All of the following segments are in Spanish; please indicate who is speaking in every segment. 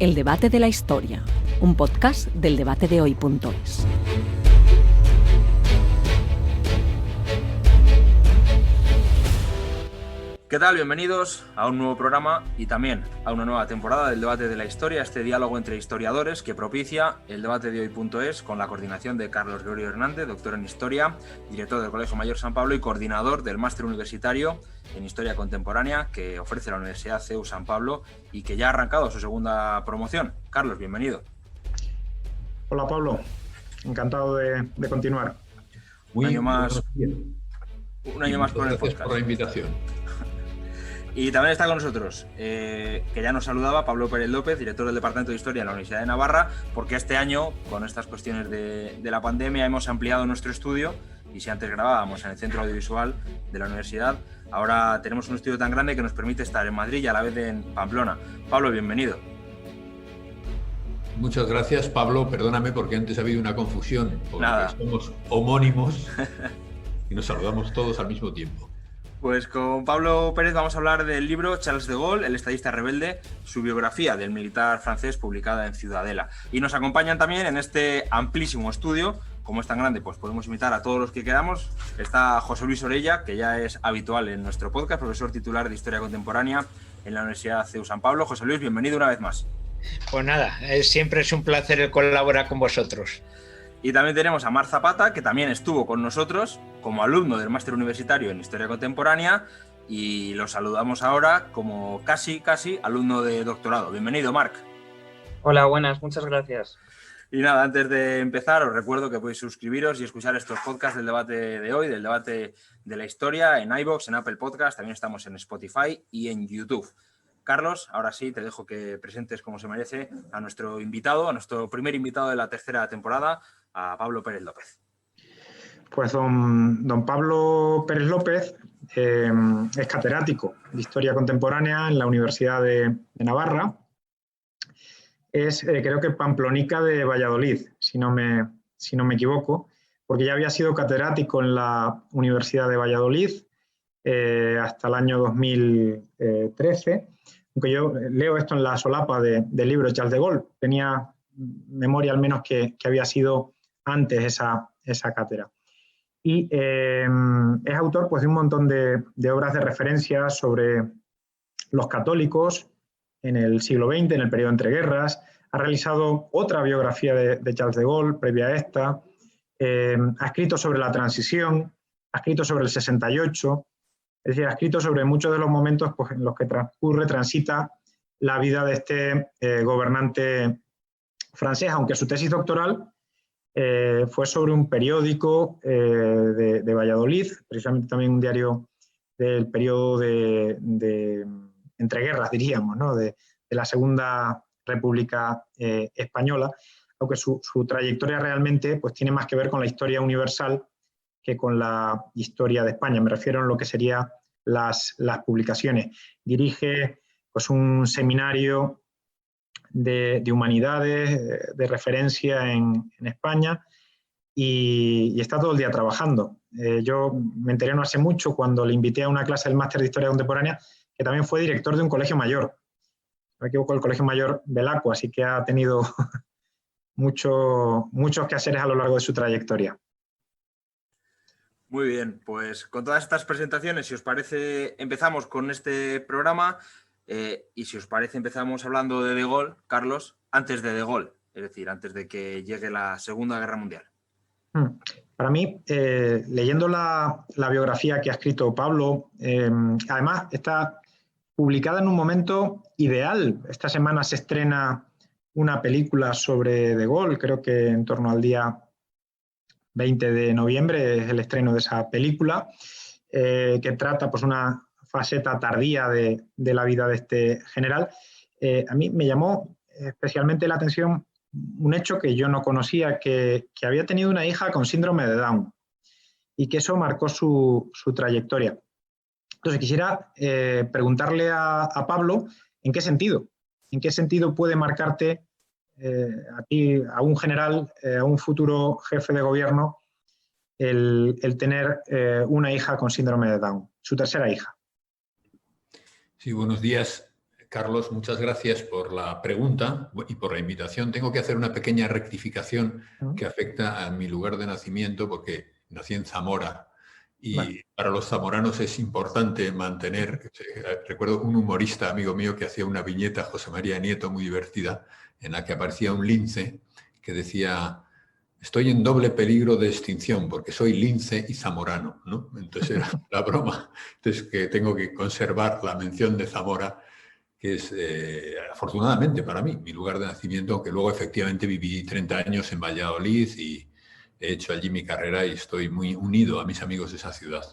Speaker 1: El debate de la historia, un podcast del debatedehoy.es.
Speaker 2: ¿Qué tal? Bienvenidos a un nuevo programa y también a una nueva temporada del debate de la historia, este diálogo entre historiadores que propicia el debatedehoy.es con la coordinación de Carlos Gregorio Hernández, doctor en Historia, director del Colegio Mayor San Pablo y coordinador del máster universitario en Historia Contemporánea que ofrece la Universidad CEU San Pablo y que ya ha arrancado su segunda promoción. Carlos, bienvenido.
Speaker 3: Hola Pablo, encantado de continuar.
Speaker 2: Un año más con el podcast.
Speaker 4: Gracias por la invitación.
Speaker 2: Y también está con nosotros, que ya nos saludaba, Pablo Pérez López, director del Departamento de Historia en la Universidad de Navarra, porque este año, con estas cuestiones de la pandemia, hemos ampliado nuestro estudio y si antes grabábamos en el Centro Audiovisual de la Universidad, ahora tenemos un estudio tan grande que nos permite estar en Madrid y a la vez en Pamplona. Pablo, bienvenido.
Speaker 4: Muchas gracias, Pablo. Perdóname porque antes ha habido una confusión, porque
Speaker 2: Nada.
Speaker 4: somos homónimos y nos saludamos todos al mismo tiempo.
Speaker 2: Pues con Pablo Pérez vamos a hablar del libro Charles de Gaulle, el estadista rebelde, su biografía del militar francés publicada en Ciudadela. Y nos acompañan también en este amplísimo estudio, como es tan grande, pues podemos invitar a todos los que queramos. Está José Luis Orella, que ya es habitual en nuestro podcast, profesor titular de Historia Contemporánea en la Universidad CEU San Pablo. José Luis, bienvenido una vez más.
Speaker 5: Pues nada, siempre es un placer colaborar con vosotros.
Speaker 2: Y también tenemos a Mar Zapata, que también estuvo con nosotros como alumno del máster universitario en Historia Contemporánea y lo saludamos ahora como casi alumno de doctorado. Bienvenido, Marc.
Speaker 6: Hola, buenas, muchas gracias.
Speaker 2: Y nada, antes de empezar os recuerdo que podéis suscribiros y escuchar estos podcasts del debate de hoy, del debate de la historia, en iVoox, en Apple Podcast, también estamos en Spotify y en YouTube. Carlos, ahora sí te dejo que presentes como se merece a nuestro invitado, a nuestro primer invitado de la tercera temporada, a Pablo Pérez López.
Speaker 3: Pues don Pablo Pérez López es catedrático de Historia Contemporánea en la Universidad de Navarra. Es, creo que pamplonica de Valladolid, si no me equivoco, porque ya había sido catedrático en la Universidad de Valladolid hasta el año 2013. Aunque yo leo esto en la solapa del libro de Charles de Gaulle, tenía memoria al menos que había sido antes esa cátedra. Y es autor pues, de un montón de obras de referencia sobre los católicos en el siglo XX, en el periodo entre guerras. Ha realizado otra biografía de Charles de Gaulle, previa a esta. Ha escrito sobre la transición, ha escrito sobre el 68, es decir, ha escrito sobre muchos de los momentos pues, en los que transita la vida de este gobernante francés, aunque su tesis doctoral fue sobre un periódico de Valladolid, precisamente también un diario del periodo de entreguerras, diríamos, ¿no? de la Segunda República Española, aunque su trayectoria realmente pues, tiene más que ver con la historia universal que con la historia de España. Me refiero a lo que serían las publicaciones. Dirige pues, un seminario de humanidades, de referencia en España y está todo el día trabajando. Yo me enteré no hace mucho cuando le invité a una clase del máster de Historia Contemporánea que también fue director de un colegio mayor. No me equivoco, el Colegio Mayor Belaco, así que ha tenido muchos quehaceres a lo largo de su trayectoria.
Speaker 2: Muy bien, pues con todas estas presentaciones, si os parece, empezamos con este programa y si os parece empezamos hablando de Gaulle, Carlos, antes de Gaulle, es decir, antes de que llegue la Segunda Guerra Mundial.
Speaker 3: Para mí, leyendo la biografía que ha escrito Pablo, además está publicada en un momento ideal. Esta semana se estrena una película sobre De Gaulle, creo que en torno al día 20 de noviembre es el estreno de esa película, que trata pues, una faceta tardía de la vida de este general. A mí me llamó especialmente la atención un hecho que yo no conocía, que había tenido una hija con síndrome de Down y que eso marcó su trayectoria. Entonces quisiera preguntarle a Pablo ¿en qué sentido puede marcarte a ti, a un general, a un futuro jefe de gobierno, el tener una hija con síndrome de Down, su tercera hija?
Speaker 4: Sí, buenos días. Carlos, muchas gracias por la pregunta y por la invitación. Tengo que hacer una pequeña rectificación que afecta a mi lugar de nacimiento porque nací en Zamora y para los zamoranos es importante mantener... Recuerdo un humorista amigo mío que hacía una viñeta, José María Nieto, muy divertida, en la que aparecía un lince que decía: estoy en doble peligro de extinción porque soy lince y zamorano, ¿no? Entonces era la broma. Entonces que tengo que conservar la mención de Zamora, que es, afortunadamente para mí, mi lugar de nacimiento, aunque luego efectivamente viví 30 años en Valladolid y he hecho allí mi carrera y estoy muy unido a mis amigos de esa ciudad.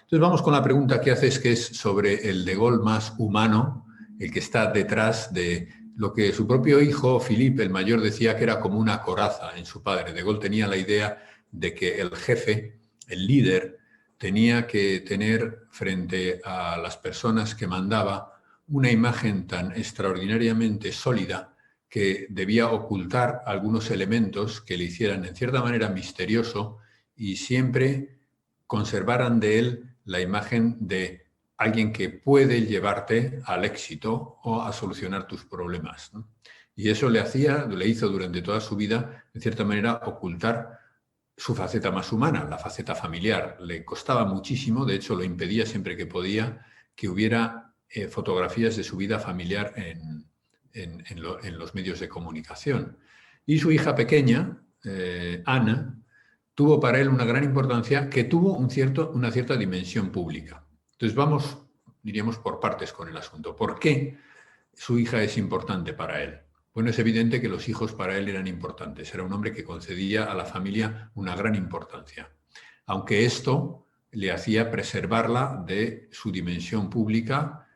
Speaker 4: Entonces vamos con la pregunta que haces, que es sobre el de Gaulle más humano, el que está detrás de lo que su propio hijo, Philippe, el mayor, decía que era como una coraza en su padre. De Gaulle tenía la idea de que el jefe, el líder, tenía que tener frente a las personas que mandaba una imagen tan extraordinariamente sólida que debía ocultar algunos elementos que le hicieran en cierta manera misterioso y siempre conservaran de él la imagen de alguien que puede llevarte al éxito o a solucionar tus problemas, ¿no? Y eso le hizo durante toda su vida, de cierta manera, ocultar su faceta más humana, la faceta familiar. Le costaba muchísimo, de hecho lo impedía siempre que podía, que hubiera fotografías de su vida familiar en los medios de comunicación. Y su hija pequeña, Ana, tuvo para él una gran importancia, que tuvo una cierta dimensión pública. Entonces vamos, diríamos, por partes con el asunto. ¿Por qué su hija es importante para él? Bueno, es evidente que los hijos para él eran importantes. Era un hombre que concedía a la familia una gran importancia, aunque esto le hacía preservarla de su dimensión pública,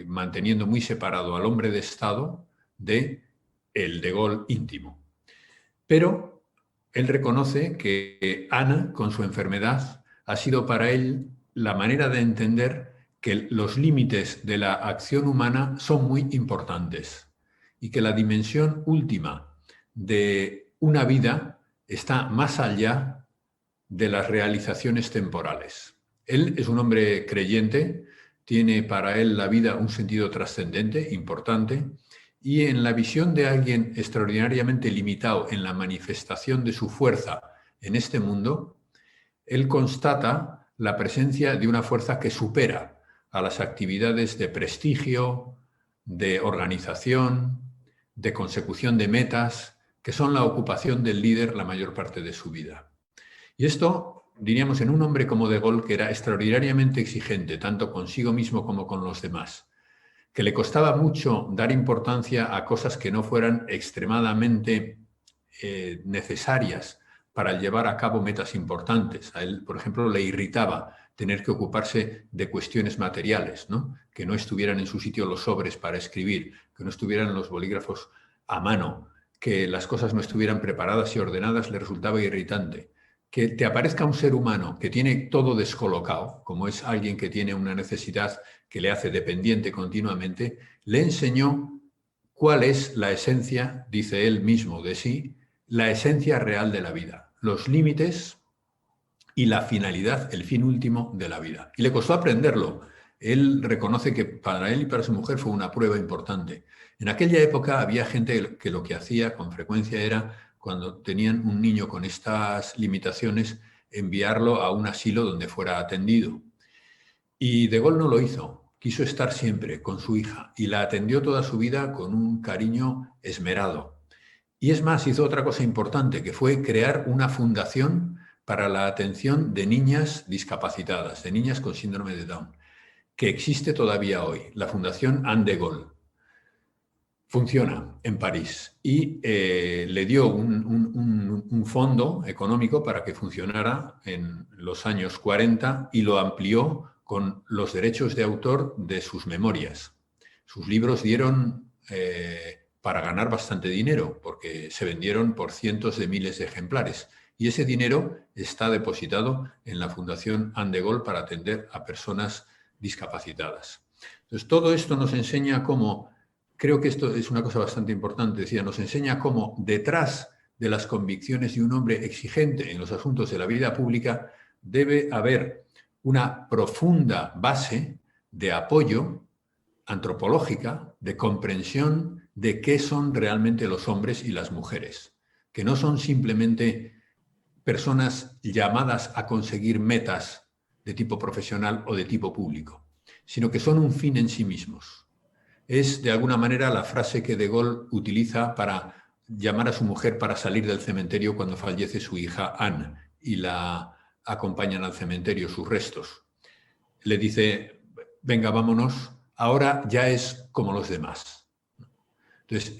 Speaker 4: manteniendo muy separado al hombre de Estado de el de Gaulle íntimo. Pero él reconoce que Ana, con su enfermedad, ha sido para él la manera de entender que los límites de la acción humana son muy importantes y que la dimensión última de una vida está más allá de las realizaciones temporales. Él es un hombre creyente, tiene para él la vida un sentido trascendente, importante, y en la visión de alguien extraordinariamente limitado en la manifestación de su fuerza en este mundo, él constata la presencia de una fuerza que supera a las actividades de prestigio, de organización, de consecución de metas, que son la ocupación del líder la mayor parte de su vida. Y esto, diríamos, en un hombre como de Gaulle, que era extraordinariamente exigente, tanto consigo mismo como con los demás, que le costaba mucho dar importancia a cosas que no fueran extremadamente necesarias para llevar a cabo metas importantes. A él, por ejemplo, le irritaba tener que ocuparse de cuestiones materiales, ¿no? Que no estuvieran en su sitio los sobres para escribir, que no estuvieran los bolígrafos a mano, que las cosas no estuvieran preparadas y ordenadas, le resultaba irritante. Que te aparezca un ser humano que tiene todo descolocado, como es alguien que tiene una necesidad que le hace dependiente continuamente, le enseñó cuál es la esencia, dice él mismo de sí, la esencia real de la vida, los límites y la finalidad, el fin último de la vida. Y le costó aprenderlo. Él reconoce que para él y para su mujer fue una prueba importante. En aquella época había gente que lo que hacía con frecuencia era, cuando tenían un niño con estas limitaciones, enviarlo a un asilo donde fuera atendido. Y de Gaulle no lo hizo. Quiso estar siempre con su hija y la atendió toda su vida con un cariño esmerado. Y es más, hizo otra cosa importante, que fue crear una fundación para la atención de niñas discapacitadas, de niñas con síndrome de Down, que existe todavía hoy, la Fundación Anne de Gaulle. Funciona en París y le dio un fondo económico para que funcionara en los años 40 y lo amplió con los derechos de autor de sus memorias. Sus libros dieron para ganar bastante dinero, porque se vendieron por cientos de miles de ejemplares. Y ese dinero está depositado en la Fundación Anne de Gaulle para atender a personas discapacitadas. Entonces, todo esto nos enseña cómo, creo que esto es una cosa bastante importante, decía, nos enseña cómo detrás de las convicciones de un hombre exigente en los asuntos de la vida pública debe haber una profunda base de apoyo antropológica, de comprensión de qué son realmente los hombres y las mujeres, que no son simplemente personas llamadas a conseguir metas de tipo profesional o de tipo público, sino que son un fin en sí mismos. Es, de alguna manera, la frase que De Gaulle utiliza para llamar a su mujer para salir del cementerio cuando fallece su hija Anne y la acompañan al cementerio sus restos. Le dice, venga, vámonos, ahora ya es como los demás. Entonces,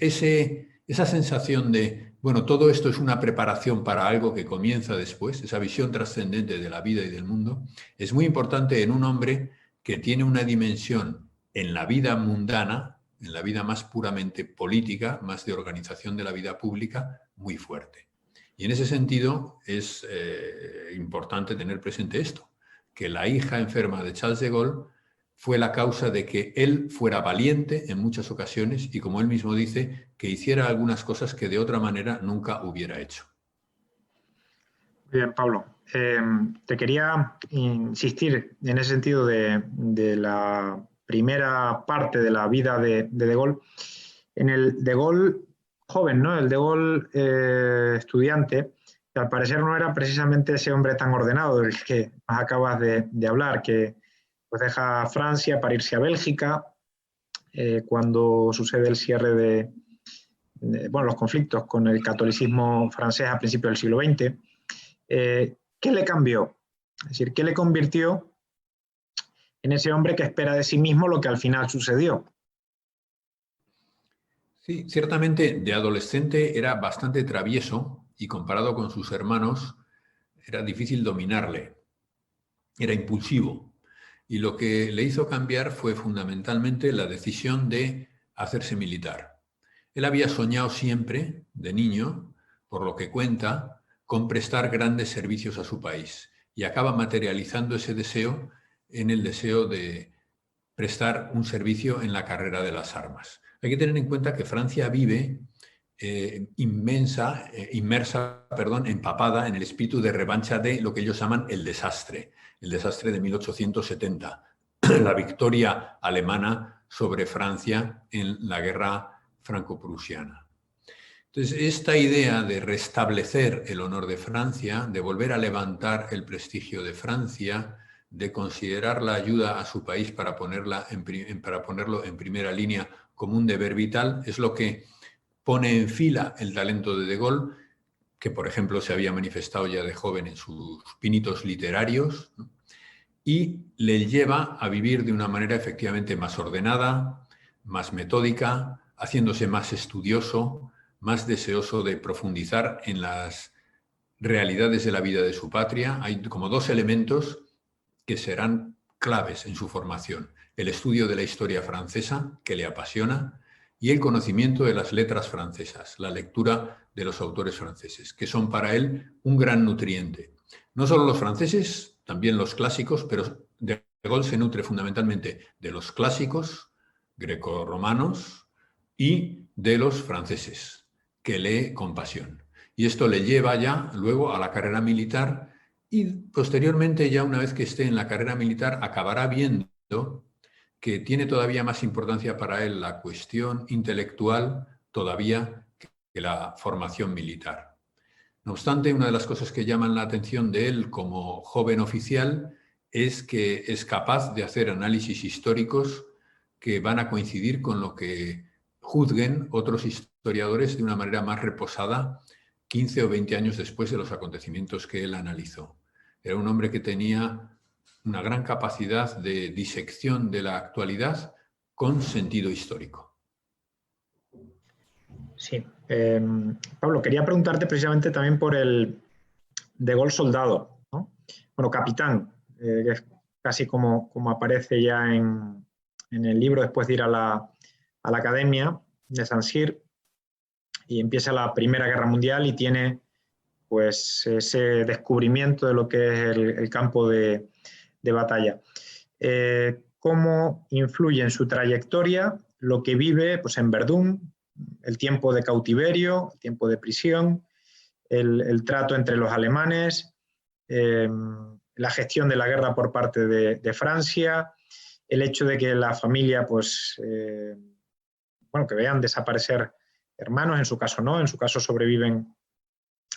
Speaker 4: esa sensación de, bueno, todo esto es una preparación para algo que comienza después, esa visión trascendente de la vida y del mundo, es muy importante en un hombre que tiene una dimensión en la vida mundana, en la vida más puramente política, más de organización de la vida pública, muy fuerte. Y en ese sentido es importante tener presente esto, que la hija enferma de Charles de Gaulle fue la causa de que él fuera valiente en muchas ocasiones y, como él mismo dice, que hiciera algunas cosas que de otra manera nunca hubiera hecho.
Speaker 3: Muy bien, Pablo. Te quería insistir en ese sentido de la primera parte de la vida de De Gaulle. En el De Gaulle joven, ¿no? El De Gaulle estudiante, que al parecer no era precisamente ese hombre tan ordenado del que nos acabas de hablar, que pues deja Francia para irse a Bélgica cuando sucede el cierre de los conflictos con el catolicismo francés a principios del siglo XX. ¿Qué le cambió? Es decir, ¿qué le convirtió en ese hombre que espera de sí mismo lo que al final sucedió?
Speaker 4: Sí, ciertamente de adolescente era bastante travieso y comparado con sus hermanos era difícil dominarle. Era impulsivo. Y lo que le hizo cambiar fue fundamentalmente la decisión de hacerse militar. Él había soñado siempre, de niño, por lo que cuenta, con prestar grandes servicios a su país y acaba materializando ese deseo en el deseo de prestar un servicio en la carrera de las armas. Hay que tener en cuenta que Francia vive empapada en el espíritu de revancha de lo que ellos llaman el desastre de 1870, la victoria alemana sobre Francia en la guerra franco-prusiana. Entonces, esta idea de restablecer el honor de Francia, de volver a levantar el prestigio de Francia, de considerar la ayuda a su país para ponerlo en primera línea como un deber vital, es lo que pone en fila el talento de De Gaulle, que por ejemplo se había manifestado ya de joven en sus pinitos literarios, ¿no? Y le lleva a vivir de una manera efectivamente más ordenada, más metódica, haciéndose más estudioso, más deseoso de profundizar en las realidades de la vida de su patria. Hay como dos elementos que serán claves en su formación: el estudio de la historia francesa, que le apasiona, y el conocimiento de las letras francesas, la lectura de los autores franceses, que son para él un gran nutriente. No solo los franceses, también los clásicos, pero De Gaulle se nutre fundamentalmente de los clásicos grecorromanos y de los franceses, que lee con pasión. Y esto le lleva ya luego a la carrera militar y posteriormente, ya una vez que esté en la carrera militar, acabará viendo que tiene todavía más importancia para él la cuestión intelectual todavía que la formación militar. No obstante, una de las cosas que llaman la atención de él como joven oficial es que es capaz de hacer análisis históricos que van a coincidir con lo que juzguen otros historiadores de una manera más reposada 15 o 20 años después de los acontecimientos que él analizó. Era un hombre que tenía una gran capacidad de disección de la actualidad con sentido histórico.
Speaker 3: Sí. Pablo, quería preguntarte precisamente también por el De Gaulle soldado, ¿no? Bueno, capitán, que es casi como aparece ya en el libro después de ir a la academia de Saint-Cyr, y empieza la Primera Guerra Mundial y tiene pues ese descubrimiento de lo que es el campo de batalla. ¿Cómo influye en su trayectoria lo que vive pues, en Verdún, el tiempo de cautiverio, el tiempo de prisión, el trato entre los alemanes, la gestión de la guerra por parte de Francia, el hecho de que la familia, pues, bueno, que vean desaparecer hermanos, en su caso no, en su caso sobreviven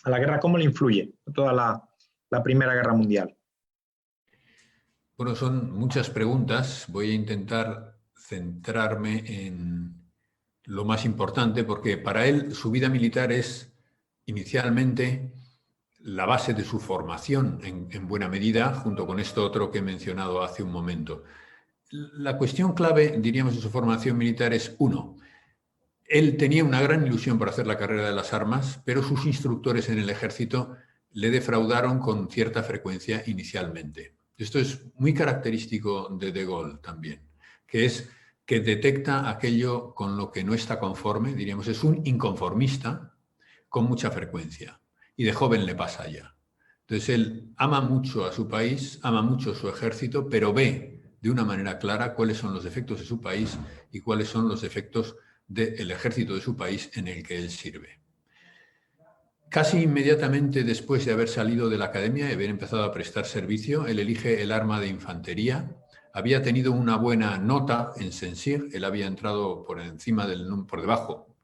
Speaker 3: a la guerra, ¿cómo le influye toda la Primera Guerra Mundial?
Speaker 4: Bueno, son muchas preguntas. Voy a intentar centrarme en lo más importante, porque para él su vida militar es inicialmente la base de su formación, en buena medida, junto con esto otro que he mencionado hace un momento. La cuestión clave, diríamos, de su formación militar es, uno, él tenía una gran ilusión por hacer la carrera de las armas, pero sus instructores en el ejército le defraudaron con cierta frecuencia inicialmente. Esto es muy característico de Gaulle también, que es que detecta aquello con lo que no está conforme, diríamos, es un inconformista con mucha frecuencia, y de joven le pasa ya. Entonces él ama mucho a su país, ama mucho su ejército, pero ve de una manera clara cuáles son los defectos de su país y cuáles son los defectos del ejército de su país en el que él sirve. Casi inmediatamente después de haber salido de la academia y haber empezado a prestar servicio, él elige el arma de infantería. Había tenido una buena nota en Saint-Cyr, él había entrado por debajo,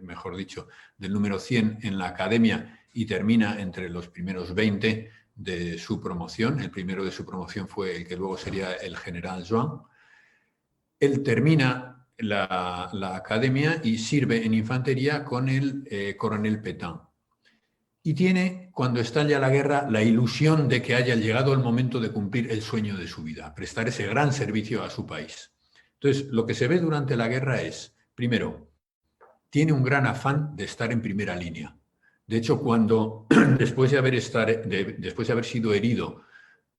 Speaker 4: mejor dicho, del número 100 en la academia y termina entre los primeros 20 de su promoción. El primero de su promoción fue el que luego sería el general Joan. Él termina la academia y sirve en infantería con el coronel Pétain. Y tiene, cuando estalla la guerra, la ilusión de que haya llegado el momento de cumplir el sueño de su vida, prestar ese gran servicio a su país. Entonces, lo que se ve durante la guerra es, primero, tiene un gran afán de estar en primera línea. De hecho, cuando, después de haber sido herido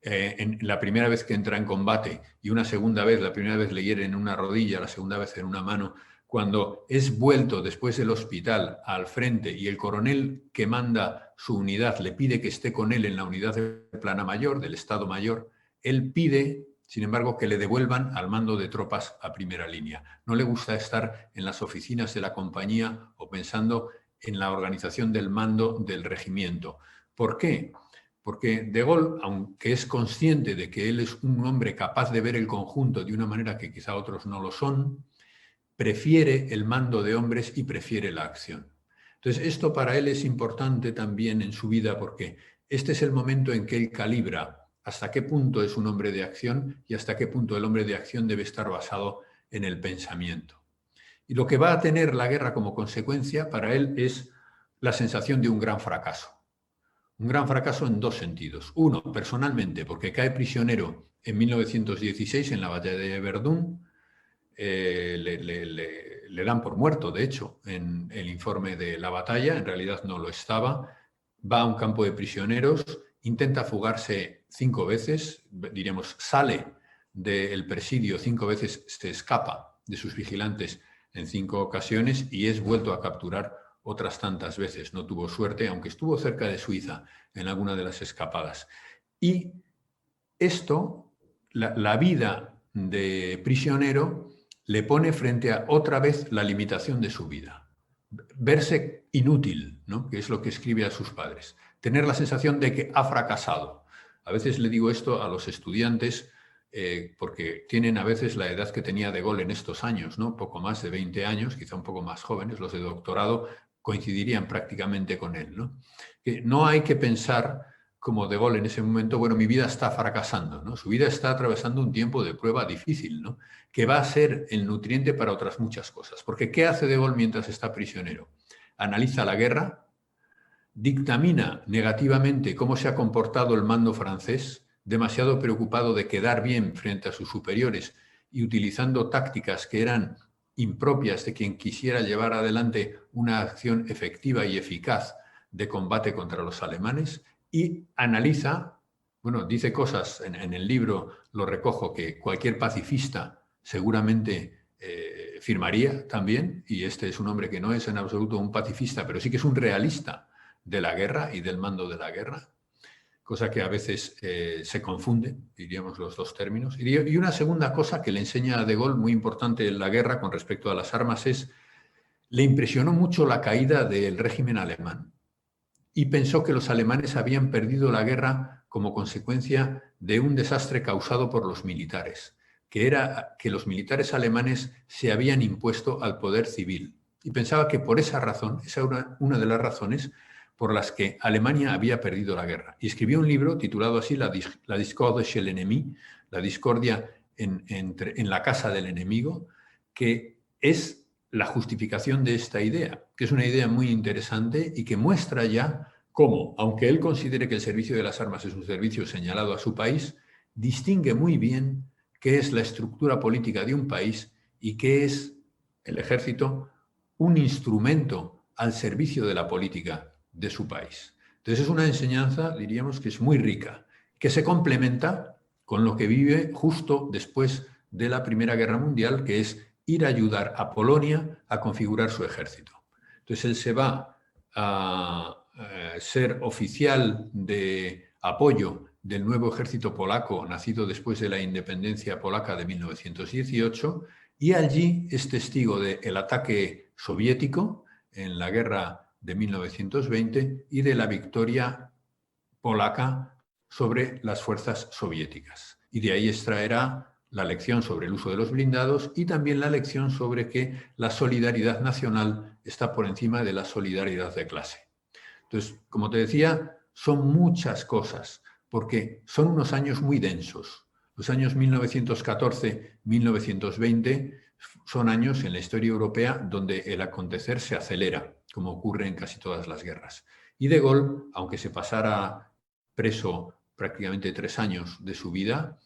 Speaker 4: en la primera vez que entra en combate y una segunda vez, la primera vez le hieren en una rodilla, la segunda vez en una mano, cuando es vuelto después del hospital al frente y el coronel que manda su unidad le pide que esté con él en la unidad de plana mayor, del Estado Mayor, él pide, sin embargo, que le devuelvan al mando de tropas a primera línea. No le gusta estar en las oficinas de la compañía o pensando en la organización del mando del regimiento. ¿Por qué? Porque De Gaulle, aunque es consciente de que él es un hombre capaz de ver el conjunto de una manera que quizá otros no lo son, prefiere el mando de hombres y prefiere la acción. Entonces, esto para él es importante también en su vida porque este es el momento en que él calibra hasta qué punto es un hombre de acción y hasta qué punto el hombre de acción debe estar basado en el pensamiento. Y lo que va a tener la guerra como consecuencia para él es la sensación de un gran fracaso. Un gran fracaso en dos sentidos. Uno, personalmente, porque cae prisionero en 1916 en la batalla de Verdún. Le dan por muerto, de hecho, en el informe de la batalla, en realidad no lo estaba, va a un campo de prisioneros, intenta fugarse 5 veces, diríamos, sale del presidio 5 veces, se escapa de sus vigilantes en 5 ocasiones y es vuelto a capturar otras tantas veces. No tuvo suerte, aunque estuvo cerca de Suiza en alguna de las escapadas. Y esto, la vida de prisionero, le pone frente a otra vez la limitación de su vida. Verse inútil, ¿no? Que es lo que escribe a sus padres. Tener la sensación de que ha fracasado. A veces le digo esto a los estudiantes porque tienen a veces la edad que tenía De Gaulle en estos años, ¿no? Poco más de 20 años, quizá un poco más jóvenes, los de doctorado coincidirían prácticamente con él, ¿no? Que no hay que pensar como De Gaulle en ese momento, bueno, mi vida está fracasando, ¿no? Su vida está atravesando un tiempo de prueba difícil, ¿no? Que va a ser el nutriente para otras muchas cosas. Porque ¿qué hace De Gaulle mientras está prisionero? Analiza la guerra, dictamina negativamente cómo se ha comportado el mando francés, demasiado preocupado de quedar bien frente a sus superiores y utilizando tácticas que eran impropias de quien quisiera llevar adelante una acción efectiva y eficaz de combate contra los alemanes, y analiza, bueno, dice cosas, en el libro lo recojo, que cualquier pacifista seguramente firmaría también, y este es un hombre que no es en absoluto un pacifista, pero sí que es un realista de la guerra y del mando de la guerra, cosa que a veces se confunde, diríamos, los dos términos. Y una segunda cosa que le enseña a De Gaulle, muy importante en la guerra con respecto a las armas, es, le impresionó mucho la caída del régimen alemán y pensó que los alemanes habían perdido la guerra como consecuencia de un desastre causado por los militares, que era que los militares alemanes se habían impuesto al poder civil. Y pensaba que por esa razón, esa era una de las razones por las que Alemania había perdido la guerra. Y escribió un libro titulado así, La discorde chez l'ennemi, la discordia en la casa del enemigo, que es la justificación de esta idea, que es una idea muy interesante y que muestra ya cómo, aunque él considere que el servicio de las armas es un servicio señalado a su país, distingue muy bien qué es la estructura política de un país y qué es el ejército, un instrumento al servicio de la política de su país. Entonces es una enseñanza, diríamos, que es muy rica, que se complementa con lo que vive justo después de la Primera Guerra Mundial, que es ir a ayudar a Polonia a configurar su ejército. Entonces él se va a ser oficial de apoyo del nuevo ejército polaco, nacido después de la independencia polaca de 1918, y allí es testigo del ataque soviético en la guerra de 1920 y de la victoria polaca sobre las fuerzas soviéticas. Y de ahí extraerá la lección sobre el uso de los blindados y también la lección sobre que la solidaridad nacional está por encima de la solidaridad de clase. Entonces, como te decía, son muchas cosas, porque son unos años muy densos. Los años 1914-1920 son años en la historia europea donde el acontecer se acelera, como ocurre en casi todas las guerras. Y De Gaulle, aunque se pasara preso prácticamente 3 años de su vida,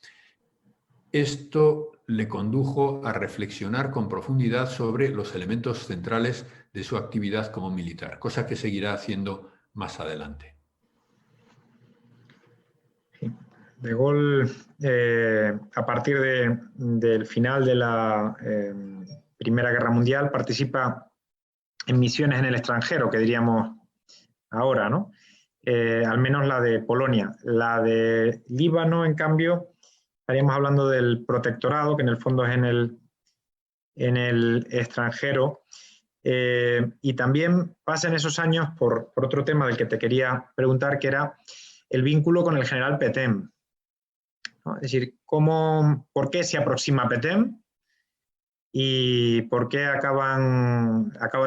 Speaker 4: esto le condujo a reflexionar con profundidad sobre los elementos centrales de su actividad como militar, cosa que seguirá haciendo más adelante.
Speaker 3: De Gaulle, a partir del final de la Primera Guerra Mundial, participa en misiones en el extranjero, que diríamos ahora, ¿no? Al menos la de Polonia. La de Líbano, en cambio, estaríamos hablando del protectorado, que en el fondo es en el extranjero. Y también pasa en esos años por otro tema del que te quería preguntar, que era el vínculo con el general Pétain, ¿no? Es decir, ¿por qué se aproxima Pétain? ¿Y por qué acaba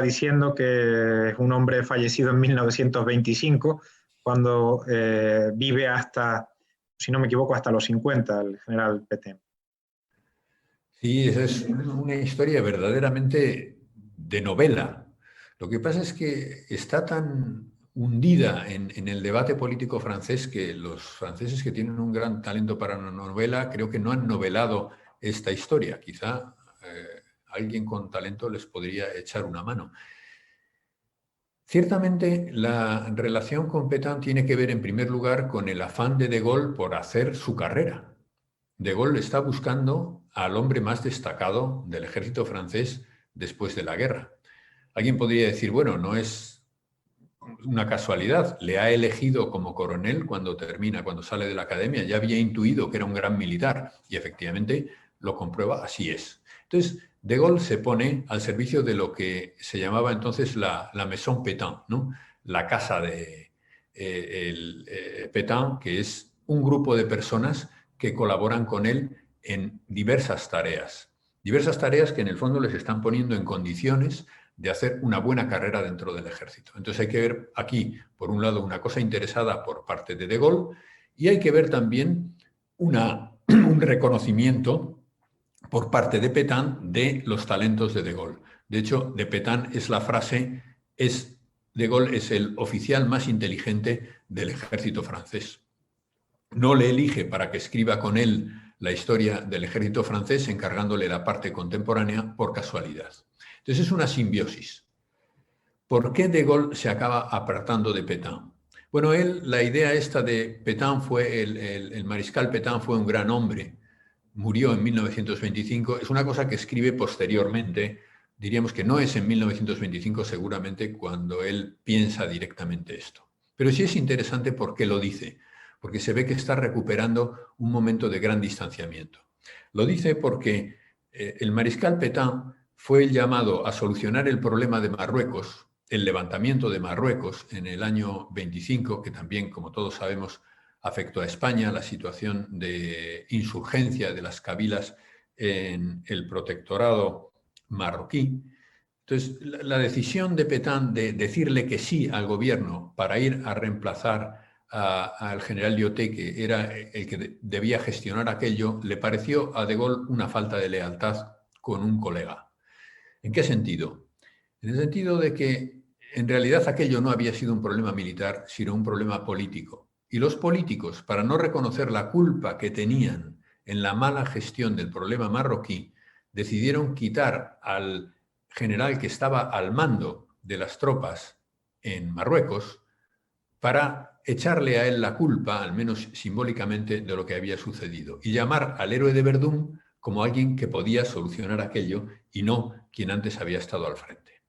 Speaker 3: diciendo que es un hombre fallecido en 1925, cuando vive hasta, si no me equivoco, hasta los 50, el general Pétain?
Speaker 4: Sí, esa es una historia verdaderamente de novela. Lo que pasa es que está tan hundida en el debate político francés que los franceses, que tienen un gran talento para una novela, creo que no han novelado esta historia. Quizá alguien con talento les podría echar una mano. Ciertamente, la relación con Pétain tiene que ver, en primer lugar, con el afán de Gaulle por hacer su carrera. De Gaulle está buscando al hombre más destacado del ejército francés después de la guerra. Alguien podría decir, bueno, no es una casualidad, le ha elegido como coronel cuando sale de la academia, ya había intuido que era un gran militar y efectivamente lo comprueba, así es. Entonces, De Gaulle se pone al servicio de lo que se llamaba entonces la Maison Pétain, ¿no? La casa de Pétain, que es un grupo de personas que colaboran con él en diversas tareas que en el fondo les están poniendo en condiciones de hacer una buena carrera dentro del ejército. Entonces hay que ver aquí, por un lado, una cosa interesada por parte de Gaulle, y hay que ver también un reconocimiento por parte de Pétain de los talentos de Gaulle. De hecho, de Pétain es la frase, de Gaulle es el oficial más inteligente del ejército francés. No le elige para que escriba con él la historia del ejército francés, encargándole la parte contemporánea por casualidad. Entonces es una simbiosis. ¿Por qué De Gaulle se acaba apartando de Pétain? Bueno, la idea esta de Pétain fue, el mariscal Pétain fue un gran hombre, murió en 1925, es una cosa que escribe posteriormente, diríamos que no es en 1925 seguramente cuando él piensa directamente esto. Pero sí es interesante por qué lo dice, porque se ve que está recuperando un momento de gran distanciamiento. Lo dice porque el mariscal Pétain fue el llamado a solucionar el problema de Marruecos, el levantamiento de Marruecos en el año 25, que también, como todos sabemos, afectó a España, la situación de insurgencia de las cabilas en el protectorado marroquí. Entonces, la decisión de Pétain de decirle que sí al gobierno para ir a reemplazar al general Lyautey, que era el que debía gestionar aquello, le pareció a de Gaulle una falta de lealtad con un colega. ¿En qué sentido? En el sentido de que en realidad aquello no había sido un problema militar, sino un problema político. Y los políticos, para no reconocer la culpa que tenían en la mala gestión del problema marroquí, decidieron quitar al general que estaba al mando de las tropas en Marruecos para echarle a él la culpa, al menos simbólicamente, de lo que había sucedido y llamar al héroe de Verdún como alguien que podía solucionar aquello y no quien antes había estado al frente.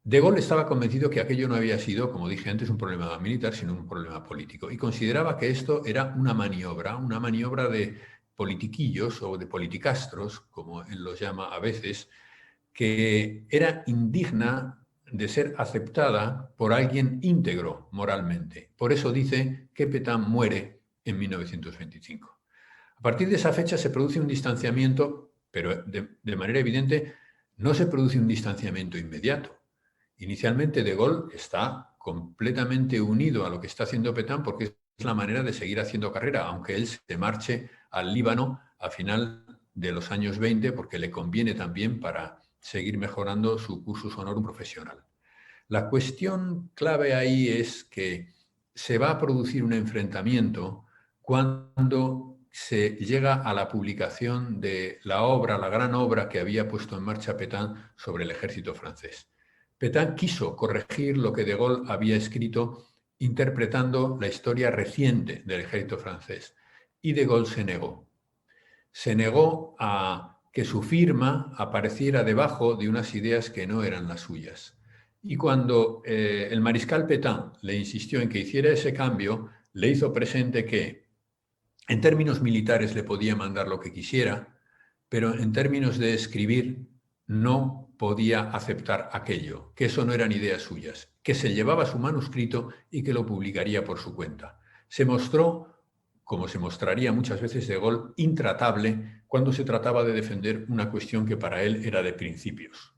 Speaker 4: De Gaulle estaba convencido que aquello no había sido, como dije antes, un problema militar, sino un problema político, y consideraba que esto era una maniobra de politiquillos o de politicastros, como él los llama a veces, que era indigna de ser aceptada por alguien íntegro moralmente. Por eso dice que Pétain muere en 1925. A partir de esa fecha se produce un distanciamiento, pero de manera evidente no se produce un distanciamiento inmediato. Inicialmente de Gaulle está completamente unido a lo que está haciendo Pétain porque es la manera de seguir haciendo carrera, aunque él se marche al Líbano a final de los años 20 porque le conviene también para seguir mejorando su cursus honorum profesional. La cuestión clave ahí es que se va a producir un enfrentamiento cuando se llega a la publicación de la obra, la gran obra que había puesto en marcha Pétain sobre el ejército francés. Pétain quiso corregir lo que de Gaulle había escrito interpretando la historia reciente del ejército francés y de Gaulle se negó. Se negó a que su firma apareciera debajo de unas ideas que no eran las suyas. Y cuando el mariscal Pétain le insistió en que hiciera ese cambio, le hizo presente que en términos militares le podía mandar lo que quisiera, pero en términos de escribir no podía aceptar aquello, que eso no eran ideas suyas, que se llevaba su manuscrito y que lo publicaría por su cuenta. Se mostró, como se mostraría muchas veces de Gaulle, intratable cuando se trataba de defender una cuestión que para él era de principios.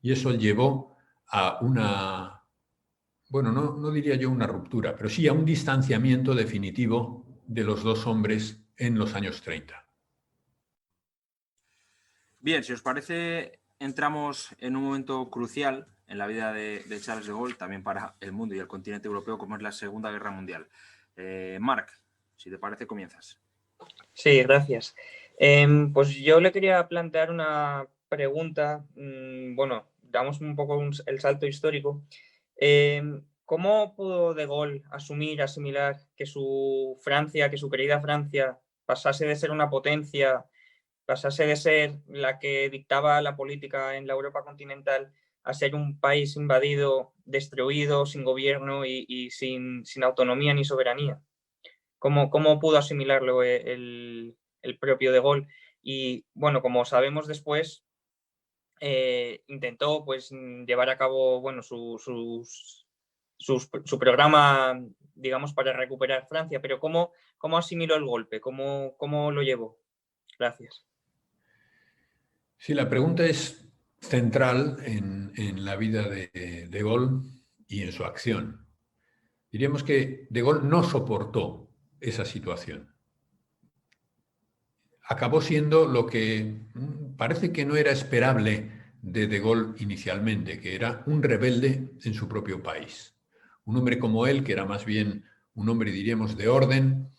Speaker 4: Y eso llevó a una, bueno, no diría yo una ruptura, pero sí a un distanciamiento definitivo de los dos hombres en los años 30.
Speaker 2: Bien, si os parece, entramos en un momento crucial en la vida de Charles de Gaulle, también para el mundo y el continente europeo, como es la Segunda Guerra Mundial. Marc, si te parece, comienzas.
Speaker 6: Sí, gracias. Pues yo le quería plantear una pregunta, bueno, damos un poco el salto histórico. ¿Cómo pudo de Gaulle asimilar que su Francia, que su querida Francia, pasase de ser una potencia, pasase de ser la que dictaba la política en la Europa continental a ser un país invadido, destruido, sin gobierno y sin autonomía ni soberanía? ¿Cómo pudo asimilarlo el propio de Gaulle? Y bueno, como sabemos después, intentó pues llevar a cabo bueno, su programa, digamos, para recuperar Francia, pero ¿cómo asimiló el golpe? ¿Cómo lo llevó? Gracias.
Speaker 4: Sí, la pregunta es central en la vida de Gaulle y en su acción. Diríamos que de Gaulle no soportó esa situación. Acabó siendo lo que parece que no era esperable de Gaulle inicialmente, que era un rebelde en su propio país. Un hombre como él, que era más bien un hombre, diríamos, de orden,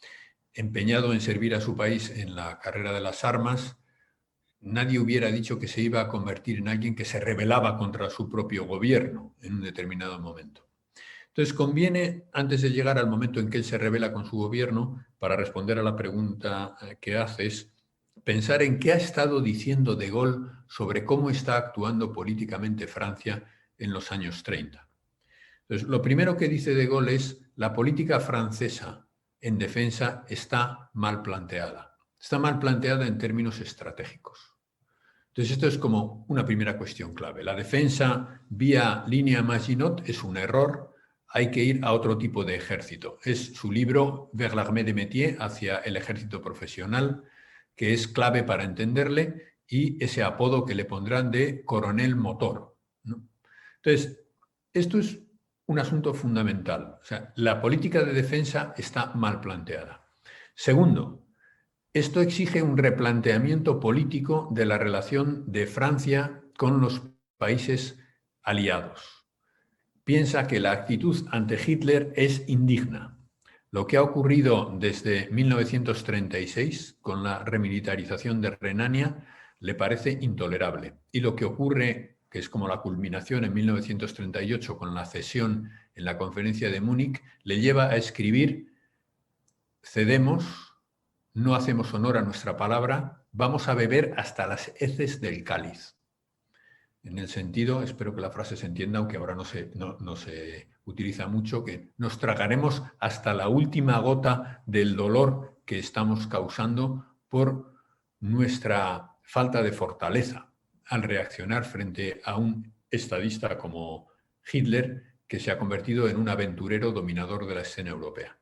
Speaker 4: empeñado en servir a su país en la carrera de las armas, nadie hubiera dicho que se iba a convertir en alguien que se rebelaba contra su propio gobierno en un determinado momento. Entonces conviene, antes de llegar al momento en que él se rebela con su gobierno, para responder a la pregunta que haces, pensar en qué ha estado diciendo de Gaulle sobre cómo está actuando políticamente Francia en los años 30. Entonces, lo primero que dice de Gaulle es: la política francesa en defensa está mal planteada. Está mal planteada en términos estratégicos. Entonces, esto es como una primera cuestión clave. La defensa vía línea Maginot es un error. Hay que ir a otro tipo de ejército. Es su libro Vers l'armée de métier, hacia el ejército profesional, que es clave para entenderle, y ese apodo que le pondrán de coronel motor, ¿no? Entonces, esto es un asunto fundamental. O sea, la política de defensa está mal planteada. Segundo, esto exige un replanteamiento político de la relación de Francia con los países aliados. Piensa que la actitud ante Hitler es indigna. Lo que ha ocurrido desde 1936 con la remilitarización de Renania le parece intolerable. Y lo que ocurre, que es como la culminación en 1938 con la cesión en la Conferencia de Múnich, le lleva a escribir: cedemos, no hacemos honor a nuestra palabra, vamos a beber hasta las heces del cáliz. En el sentido, espero que la frase se entienda, aunque ahora no se utiliza mucho, que nos tragaremos hasta la última gota del dolor que estamos causando por nuestra falta de fortaleza al reaccionar frente a un estadista como Hitler, que se ha convertido en un aventurero dominador de la escena europea.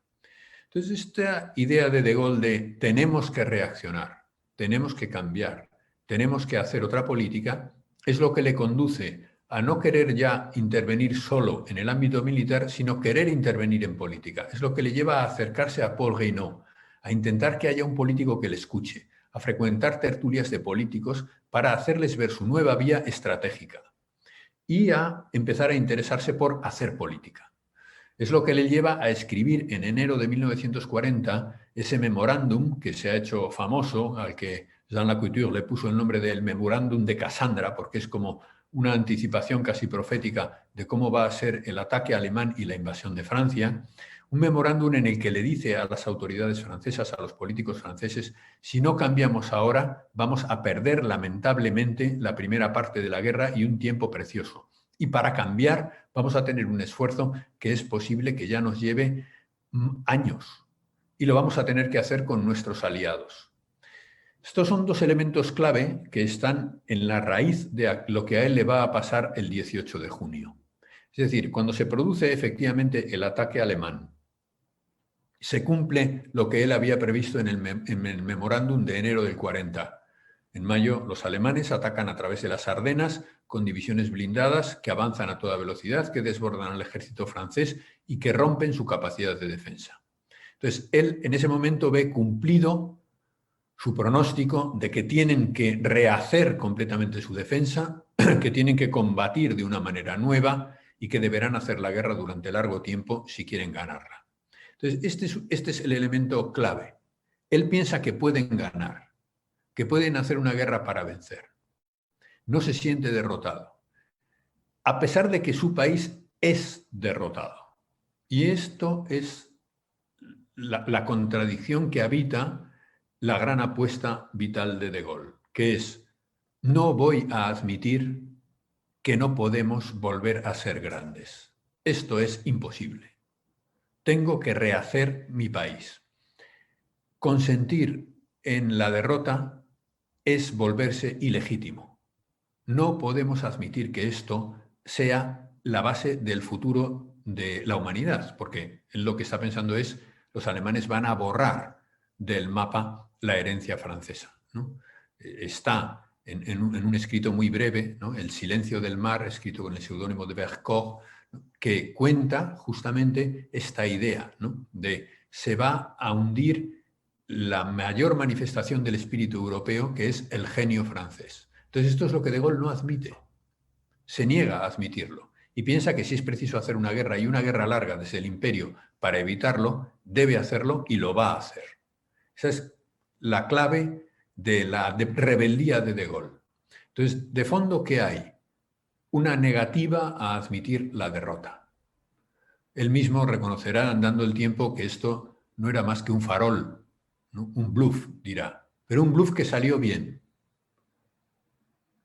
Speaker 4: Entonces, esta idea de Gaulle de tenemos que reaccionar, tenemos que cambiar, tenemos que hacer otra política, es lo que le conduce a no querer ya intervenir solo en el ámbito militar, sino querer intervenir en política. Es lo que le lleva a acercarse a Paul Reynaud, a intentar que haya un político que le escuche, a frecuentar tertulias de políticos para hacerles ver su nueva vía estratégica y a empezar a interesarse por hacer política. Es lo que le lleva a escribir en enero de 1940 ese memorándum que se ha hecho famoso, al que Jean Lacouture le puso el nombre del memorándum de Cassandra, porque es como una anticipación casi profética de cómo va a ser el ataque alemán y la invasión de Francia. Un memorándum en el que le dice a las autoridades francesas, a los políticos franceses: si no cambiamos ahora, vamos a perder lamentablemente la primera parte de la guerra y un tiempo precioso. Y para cambiar vamos a tener un esfuerzo que es posible que ya nos lleve años. Y lo vamos a tener que hacer con nuestros aliados. Estos son dos elementos clave que están en la raíz de lo que a él le va a pasar el 18 de junio. Es decir, cuando se produce efectivamente el ataque alemán, se cumple lo que él había previsto en el memorándum de enero del 40. En mayo, los alemanes atacan a través de las Ardenas con divisiones blindadas que avanzan a toda velocidad, que desbordan al ejército francés y que rompen su capacidad de defensa. Entonces, él en ese momento ve cumplido su pronóstico de que tienen que rehacer completamente su defensa, que tienen que combatir de una manera nueva y que deberán hacer la guerra durante largo tiempo si quieren ganarla. Entonces, este es el elemento clave. Él piensa que pueden ganar, que pueden hacer una guerra para vencer. No se siente derrotado, a pesar de que su país es derrotado. Y esto es la contradicción que habita la gran apuesta vital de Gaulle, que es: no voy a admitir que no podemos volver a ser grandes. Esto es imposible. Tengo que rehacer mi país. Consentir en la derrota es volverse ilegítimo. No podemos admitir que esto sea la base del futuro de la humanidad, porque él lo que está pensando es: los alemanes van a borrar del mapa la herencia francesa, ¿no? Está en un escrito muy breve, ¿no?, El silencio del mar, escrito con el seudónimo de Vercors, ¿no?, que cuenta justamente esta idea, ¿no?, de se va a hundir la mayor manifestación del espíritu europeo, que es el genio francés. Entonces, esto es lo que De Gaulle no admite. Se niega a admitirlo y piensa que si es preciso hacer una guerra, y una guerra larga desde el imperio, para evitarlo, debe hacerlo y lo va a hacer. Esa es la clave de la rebeldía de Gaulle. Entonces, de fondo, ¿qué hay? Una negativa a admitir la derrota. Él mismo reconocerá, andando el tiempo, que esto no era más que un farol, ¿no?, un bluff, dirá, pero un bluff que salió bien.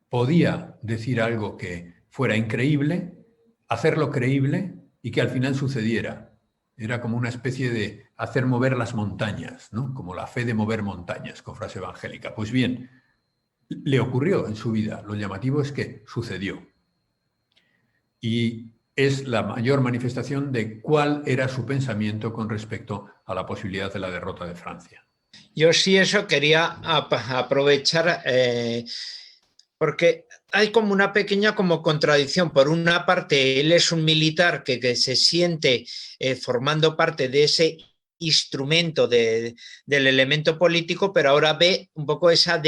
Speaker 4: Podía decir algo que fuera increíble, hacerlo creíble y que al final sucediera. Era como una especie de hacer mover las montañas, ¿no?, como la fe de mover montañas, con frase evangélica. Pues bien, le ocurrió en su vida. Lo llamativo es que sucedió. Y es la mayor manifestación de cuál era su pensamiento con respecto a la posibilidad de la derrota de Francia.
Speaker 5: Yo sí eso quería aprovechar porque hay como una pequeña como contradicción. Por una parte, él es un militar que se siente formando parte de ese instrumento del elemento político, pero ahora ve un poco esa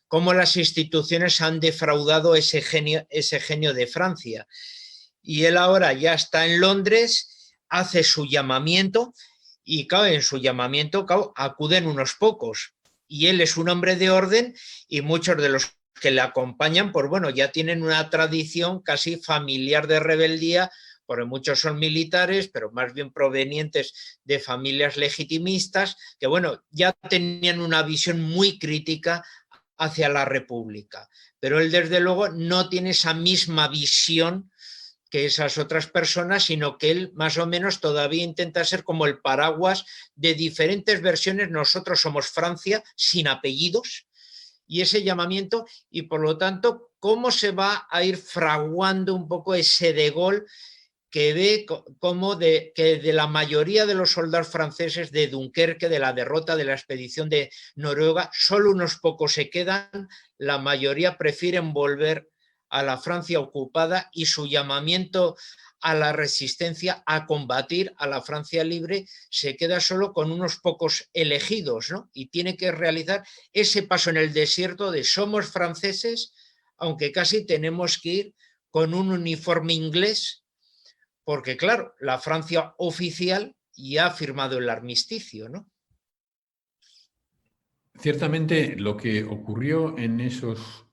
Speaker 5: cómo las instituciones han defraudado ese genio de Francia. Y él ahora ya está en Londres, hace su llamamiento y claro, en su llamamiento acuden unos pocos. Y él es un hombre de orden y muchos de los que le acompañan, pues bueno, ya tienen una tradición casi familiar de rebeldía, porque muchos son militares, pero más bien provenientes de familias legitimistas, que bueno, ya tenían una visión muy crítica hacia la República. Pero él, desde luego, no tiene esa misma visión que esas otras personas, sino que él más o menos todavía intenta ser como el paraguas de diferentes versiones. Nosotros somos Francia sin apellidos y ese llamamiento, y por lo tanto, cómo se va a ir fraguando un poco ese de Gaulle que ve como que de la mayoría de los soldados franceses de Dunkerque, de la derrota de la expedición de Noruega, solo unos pocos se quedan, la mayoría prefieren volver a la Francia ocupada y su llamamiento a la resistencia, a combatir a la Francia libre, se queda solo con unos pocos elegidos, ¿no? Y tiene que realizar ese paso en el desierto de somos franceses, aunque casi tenemos que ir con un uniforme inglés, porque claro, la Francia oficial ya ha firmado el armisticio, ¿no?
Speaker 4: Ciertamente lo que ocurrió en esos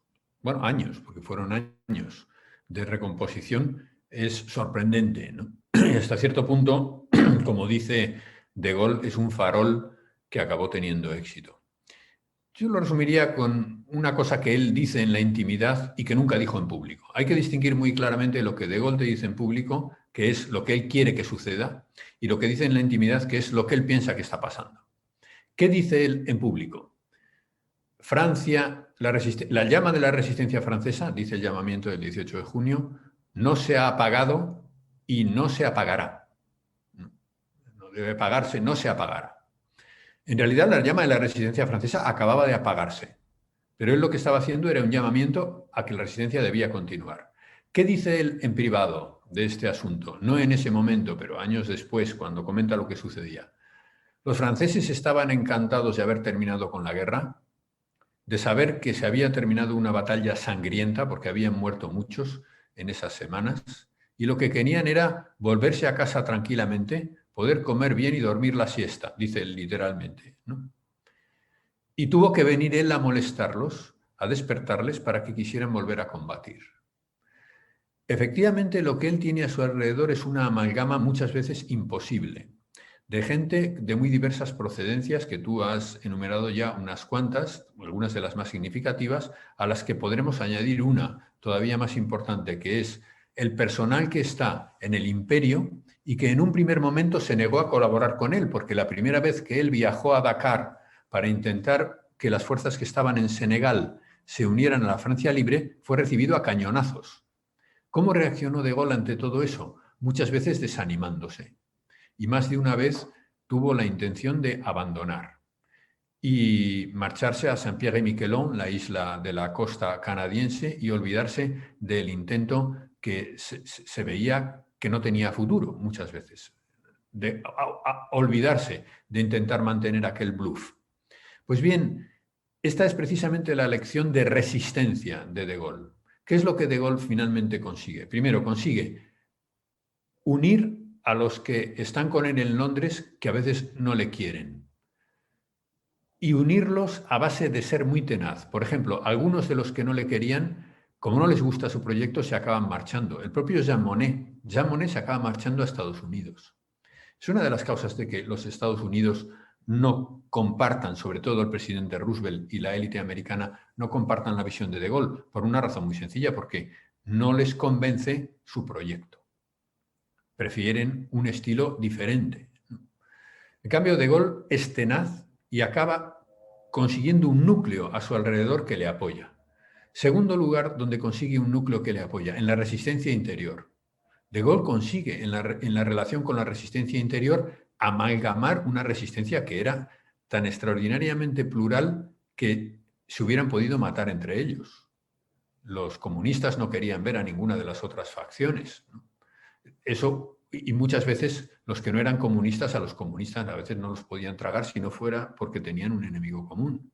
Speaker 4: años, porque fueron años de recomposición, es sorprendente, ¿no? Y hasta cierto punto, como dice De Gaulle, es un farol que acabó teniendo éxito. Yo lo resumiría con una cosa que él dice en la intimidad y que nunca dijo en público. Hay que distinguir muy claramente lo que De Gaulle te dice en público, que es lo que él quiere que suceda, y lo que dice en la intimidad, que es lo que él piensa que está pasando. ¿Qué dice él en público? Francia, la llama de la resistencia francesa, dice el llamamiento del 18 de junio, no se ha apagado y no se apagará. No debe apagarse, no se apagará. En realidad, la llama de la resistencia francesa acababa de apagarse, pero él lo que estaba haciendo era un llamamiento a que la resistencia debía continuar. ¿Qué dice él en privado de este asunto? No en ese momento, pero años después, cuando comenta lo que sucedía. Los franceses estaban encantados de haber terminado con la guerra, de saber que se había terminado una batalla sangrienta, porque habían muerto muchos en esas semanas, y lo que querían era volverse a casa tranquilamente, poder comer bien y dormir la siesta, dice él literalmente, ¿no? Y tuvo que venir él a molestarlos, a despertarles para que quisieran volver a combatir. Efectivamente, lo que él tiene a su alrededor es una amalgama muchas veces imposible, de gente de muy diversas procedencias, que tú has enumerado ya unas cuantas, algunas de las más significativas, a las que podremos añadir una todavía más importante, que es el personal que está en el imperio y que en un primer momento se negó a colaborar con él, porque la primera vez que él viajó a Dakar para intentar que las fuerzas que estaban en Senegal se unieran a la Francia libre, fue recibido a cañonazos. ¿Cómo reaccionó De Gaulle ante todo eso? Muchas veces desanimándose. Y más de una vez tuvo la intención de abandonar y marcharse a Saint-Pierre-et-Miquelon, la isla de la costa canadiense, y olvidarse del intento que se veía que no tenía futuro muchas veces, de olvidarse de intentar mantener aquel bluff. Pues bien, esta es precisamente la lección de resistencia de Gaulle. ¿Qué es lo que De Gaulle finalmente consigue? Primero, consigue unir a los que están con él en Londres, que a veces no le quieren, y unirlos a base de ser muy tenaz. Por ejemplo, algunos de los que no le querían, como no les gusta su proyecto, se acaban marchando. El propio Jean Monnet se acaba marchando a Estados Unidos. Es una de las causas de que los Estados Unidos no compartan, sobre todo el presidente Roosevelt y la élite americana, no compartan la visión de Gaulle, por una razón muy sencilla, porque no les convence su proyecto. Prefieren un estilo diferente. En cambio, De Gaulle es tenaz y acaba consiguiendo un núcleo a su alrededor que le apoya. Segundo lugar, donde consigue un núcleo que le apoya, en la resistencia interior. De Gaulle consigue, en la relación con la resistencia interior, amalgamar una resistencia que era tan extraordinariamente plural que se hubieran podido matar entre ellos. Los comunistas no querían ver a ninguna de las otras facciones, ¿no? Eso, y muchas veces los que no eran comunistas, a los comunistas a veces no los podían tragar si no fuera porque tenían un enemigo común.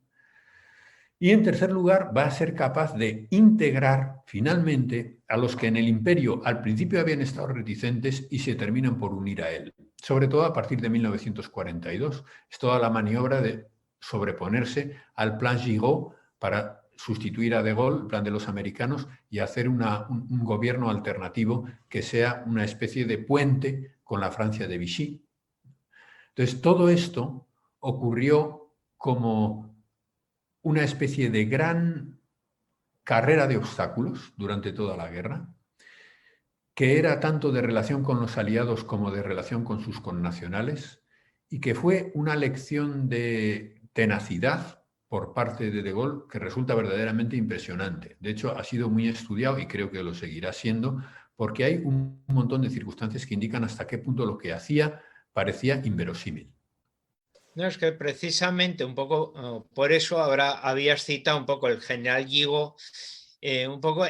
Speaker 4: Y en tercer lugar, va a ser capaz de integrar finalmente a los que en el imperio al principio habían estado reticentes y se terminan por unir a él. Sobre todo a partir de 1942. Es toda la maniobra de sobreponerse al plan Giraud para sustituir a De Gaulle, el plan de los americanos, y hacer un gobierno alternativo que sea una especie de puente con la Francia de Vichy. Entonces, todo esto ocurrió como una especie de gran carrera de obstáculos durante toda la guerra, que era tanto de relación con los aliados como de relación con sus connacionales, y que fue una lección de tenacidad por parte de Gaulle que resulta verdaderamente impresionante. De hecho, ha sido muy estudiado y creo que lo seguirá siendo, porque hay un montón de circunstancias que indican hasta qué punto lo que hacía parecía inverosímil.
Speaker 5: No, es que precisamente un poco por eso habías citado un poco el general Giraud, un poco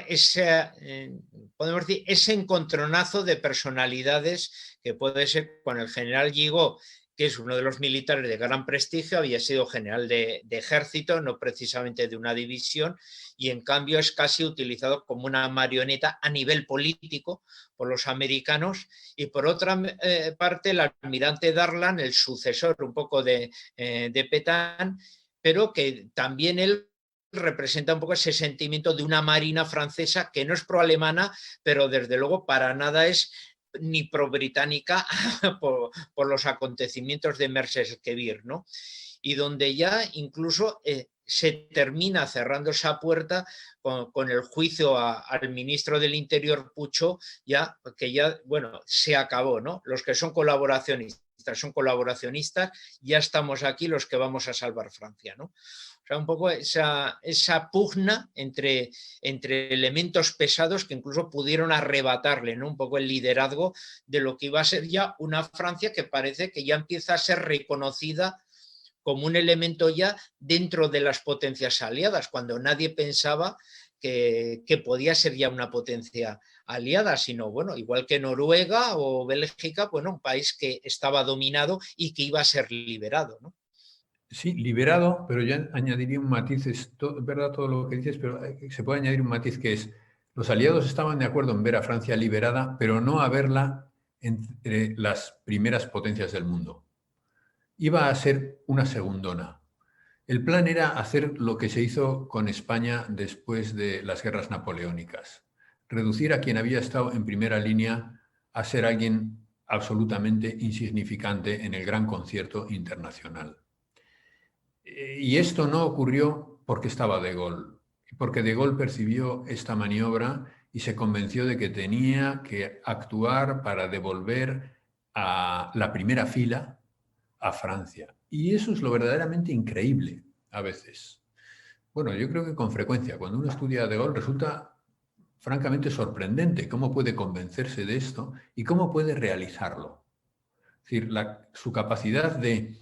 Speaker 5: podemos decir, ese encontronazo de personalidades que puede ser con el general Giraud, que es uno de los militares de gran prestigio, había sido general de ejército, no precisamente de una división, y en cambio es casi utilizado como una marioneta a nivel político por los americanos. Y por otra parte, el almirante Darlan, el sucesor un poco de Pétain, pero que también él representa un poco ese sentimiento de una marina francesa que no es pro-alemana, pero desde luego para nada es ni pro-británica por los acontecimientos de Merseburg, ¿no? Y donde ya incluso se termina cerrando esa puerta con el juicio al ministro del Interior Puchot, que ya, bueno, se acabó, ¿no? Los que son colaboracionistas, ya estamos aquí los que vamos a salvar Francia, ¿no? O sea, un poco esa pugna entre elementos pesados que incluso pudieron arrebatarle, ¿no? Un poco el liderazgo de lo que iba a ser ya una Francia que parece que ya empieza a ser reconocida como un elemento ya dentro de las potencias aliadas, cuando nadie pensaba que podía ser ya una potencia aliada, sino, bueno, igual que Noruega o Bélgica, bueno, un país que estaba dominado y que iba a ser liberado, ¿no?
Speaker 4: Sí, liberado, pero yo añadiría un matiz, es verdad todo lo que dices, pero se puede añadir un matiz que es, los aliados estaban de acuerdo en ver a Francia liberada, pero no a verla entre las primeras potencias del mundo. Iba a ser una segundona. El plan era hacer lo que se hizo con España después de las guerras napoleónicas, reducir a quien había estado en primera línea a ser alguien absolutamente insignificante en el gran concierto internacional. Y esto no ocurrió porque estaba De Gaulle, porque De Gaulle percibió esta maniobra y se convenció de que tenía que actuar para devolver a la primera fila a Francia. Y eso es lo verdaderamente increíble a veces. Bueno, yo creo que con frecuencia, cuando uno estudia a De Gaulle, resulta francamente sorprendente cómo puede convencerse de esto y cómo puede realizarlo. Es decir, su capacidad de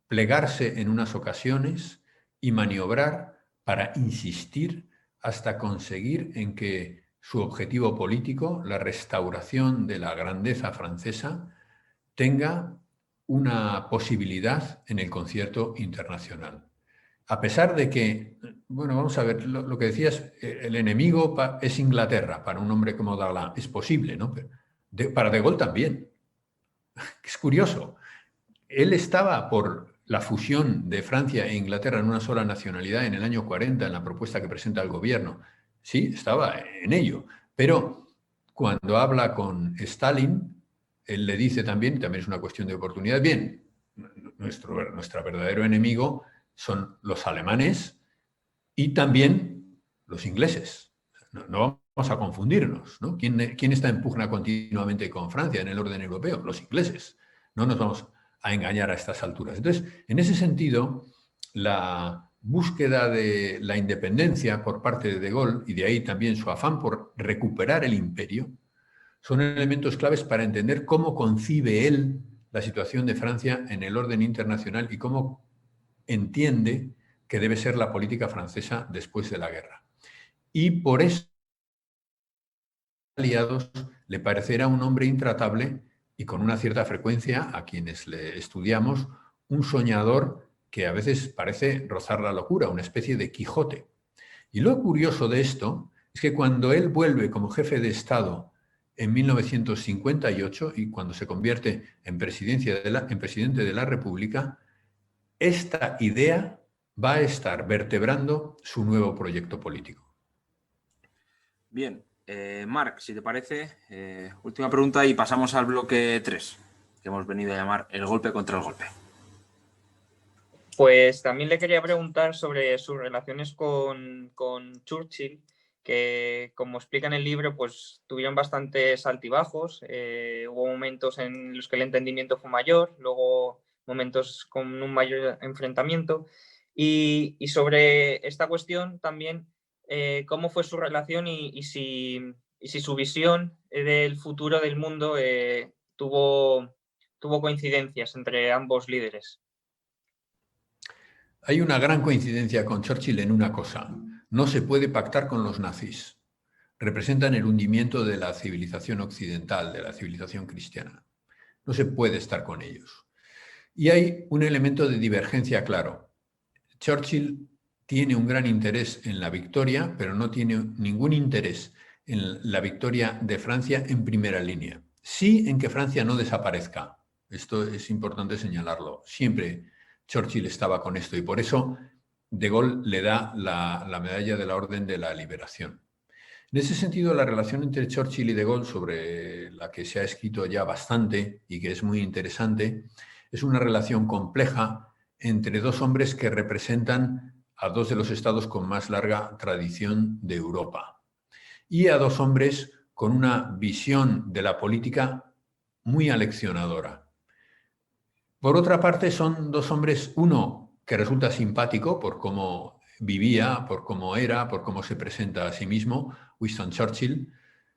Speaker 4: plegarse en unas ocasiones y maniobrar para insistir hasta conseguir en que su objetivo político, la restauración de la grandeza francesa, tenga una posibilidad en el concierto internacional. A pesar de que, bueno, vamos a ver, lo que decías, el enemigo es Inglaterra, para un hombre como Darlan, es posible, ¿no? Pero para De Gaulle también. Es curioso. Él estaba por la fusión de Francia e Inglaterra en una sola nacionalidad en el año 40, en la propuesta que presenta el gobierno. Sí, estaba en ello. Pero cuando habla con Stalin, él le dice también, y también es una cuestión de oportunidad, bien, nuestro verdadero enemigo son los alemanes y también los ingleses. No vamos a confundirnos, ¿no? ¿Quién está en pugna continuamente con Francia en el orden europeo? Los ingleses. No nos vamos a engañar a estas alturas. Entonces, en ese sentido, la búsqueda de la independencia por parte de Gaulle, y de ahí también su afán por recuperar el imperio, son elementos claves para entender cómo concibe él la situación de Francia en el orden internacional y cómo entiende que debe ser la política francesa después de la guerra. Y por eso aliados le parecerá un hombre intratable y con una cierta frecuencia, a quienes le estudiamos, un soñador que a veces parece rozar la locura, una especie de Quijote. Y lo curioso de esto es que cuando él vuelve como jefe de Estado en 1958 y cuando se convierte en presidente de la República, esta idea va a estar vertebrando su nuevo proyecto político.
Speaker 2: Bien, Marc, si te parece, última pregunta y pasamos al bloque 3, que hemos venido a llamar el golpe contra el golpe.
Speaker 6: Pues también le quería preguntar sobre sus relaciones con Churchill, que como explica en el libro, pues tuvieron bastantes altibajos. Hubo momentos en los que el entendimiento fue mayor, luego momentos con un mayor enfrentamiento. Y sobre esta cuestión también, ¿cómo fue su relación y si su visión del futuro del mundo tuvo coincidencias entre ambos líderes?
Speaker 4: Hay una gran coincidencia con Churchill en una cosa: no se puede pactar con los nazis. Representan el hundimiento de la civilización occidental, de la civilización cristiana. No se puede estar con ellos. Y hay un elemento de divergencia claro. Churchill tiene un gran interés en la victoria, pero no tiene ningún interés en la victoria de Francia en primera línea. Sí en que Francia no desaparezca. Esto es importante señalarlo. Siempre Churchill estaba con esto y por eso De Gaulle le da la medalla de la Orden de la Liberación. En ese sentido, la relación entre Churchill y De Gaulle, sobre la que se ha escrito ya bastante y que es muy interesante, es una relación compleja entre dos hombres que representan a dos de los estados con más larga tradición de Europa y a dos hombres con una visión de la política muy aleccionadora. Por otra parte, son dos hombres, uno que resulta simpático por cómo vivía, por cómo era, por cómo se presenta a sí mismo, Winston Churchill,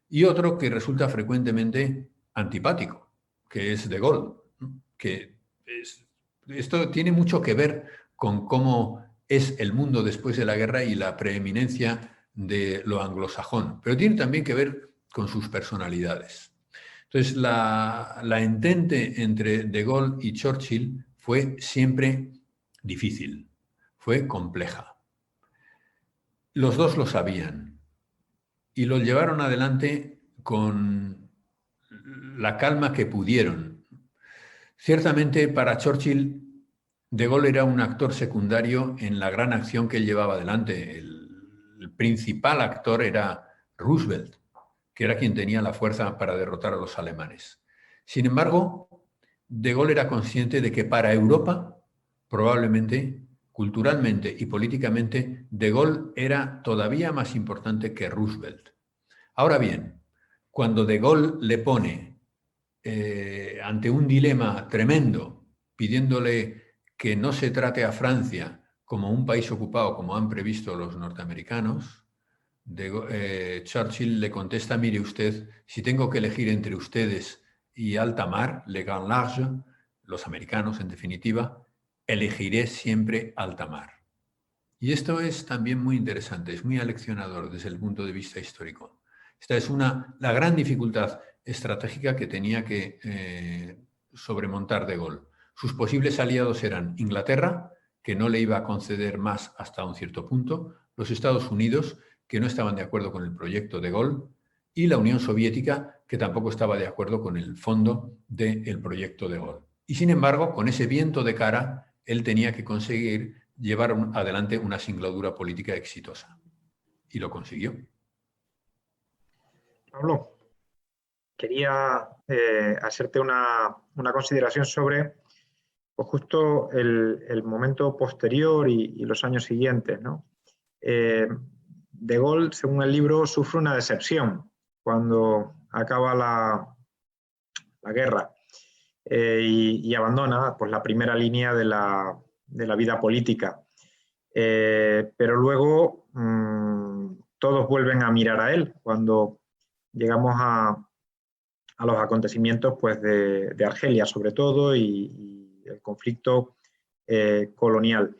Speaker 4: y otro que resulta frecuentemente antipático, que es De Gaulle, que esto tiene mucho que ver con cómo es el mundo después de la guerra y la preeminencia de lo anglosajón, pero tiene también que ver con sus personalidades. Entonces, la entente entre De Gaulle y Churchill fue siempre difícil, fue compleja. Los dos lo sabían y lo llevaron adelante con la calma que pudieron. Ciertamente, para Churchill, De Gaulle era un actor secundario en la gran acción que él llevaba adelante. El principal actor era Roosevelt, que era quien tenía la fuerza para derrotar a los alemanes. Sin embargo, De Gaulle era consciente de que para Europa, probablemente, culturalmente y políticamente, De Gaulle era todavía más importante que Roosevelt. Ahora bien, cuando De Gaulle le pone ante un dilema tremendo, pidiéndole que no se trate a Francia como un país ocupado, como han previsto los norteamericanos, Churchill le contesta: mire usted, si tengo que elegir entre ustedes y alta mar, le grand large, los americanos en definitiva, elegiré siempre alta mar. Y esto es también muy interesante, es muy aleccionador desde el punto de vista histórico. Esta es la gran dificultad estratégica que tenía que sobremontar De Gaulle. Sus posibles aliados eran Inglaterra, que no le iba a conceder más hasta un cierto punto, los Estados Unidos, que no estaban de acuerdo con el proyecto De Gaulle, y la Unión Soviética, que tampoco estaba de acuerdo con el fondo del proyecto De Gaulle. Y sin embargo, con ese viento de cara, él tenía que conseguir llevar adelante una singladura política exitosa. Y lo consiguió.
Speaker 3: Pablo, quería hacerte una consideración sobre pues, justo el momento posterior y los años siguientes, ¿no? De Gaulle, según el libro, sufre una decepción cuando acaba la guerra y abandona pues, la primera línea de la vida política. Pero luego todos vuelven a mirar a él cuando llegamos a los acontecimientos pues, de Argelia, sobre todo, y el conflicto colonial.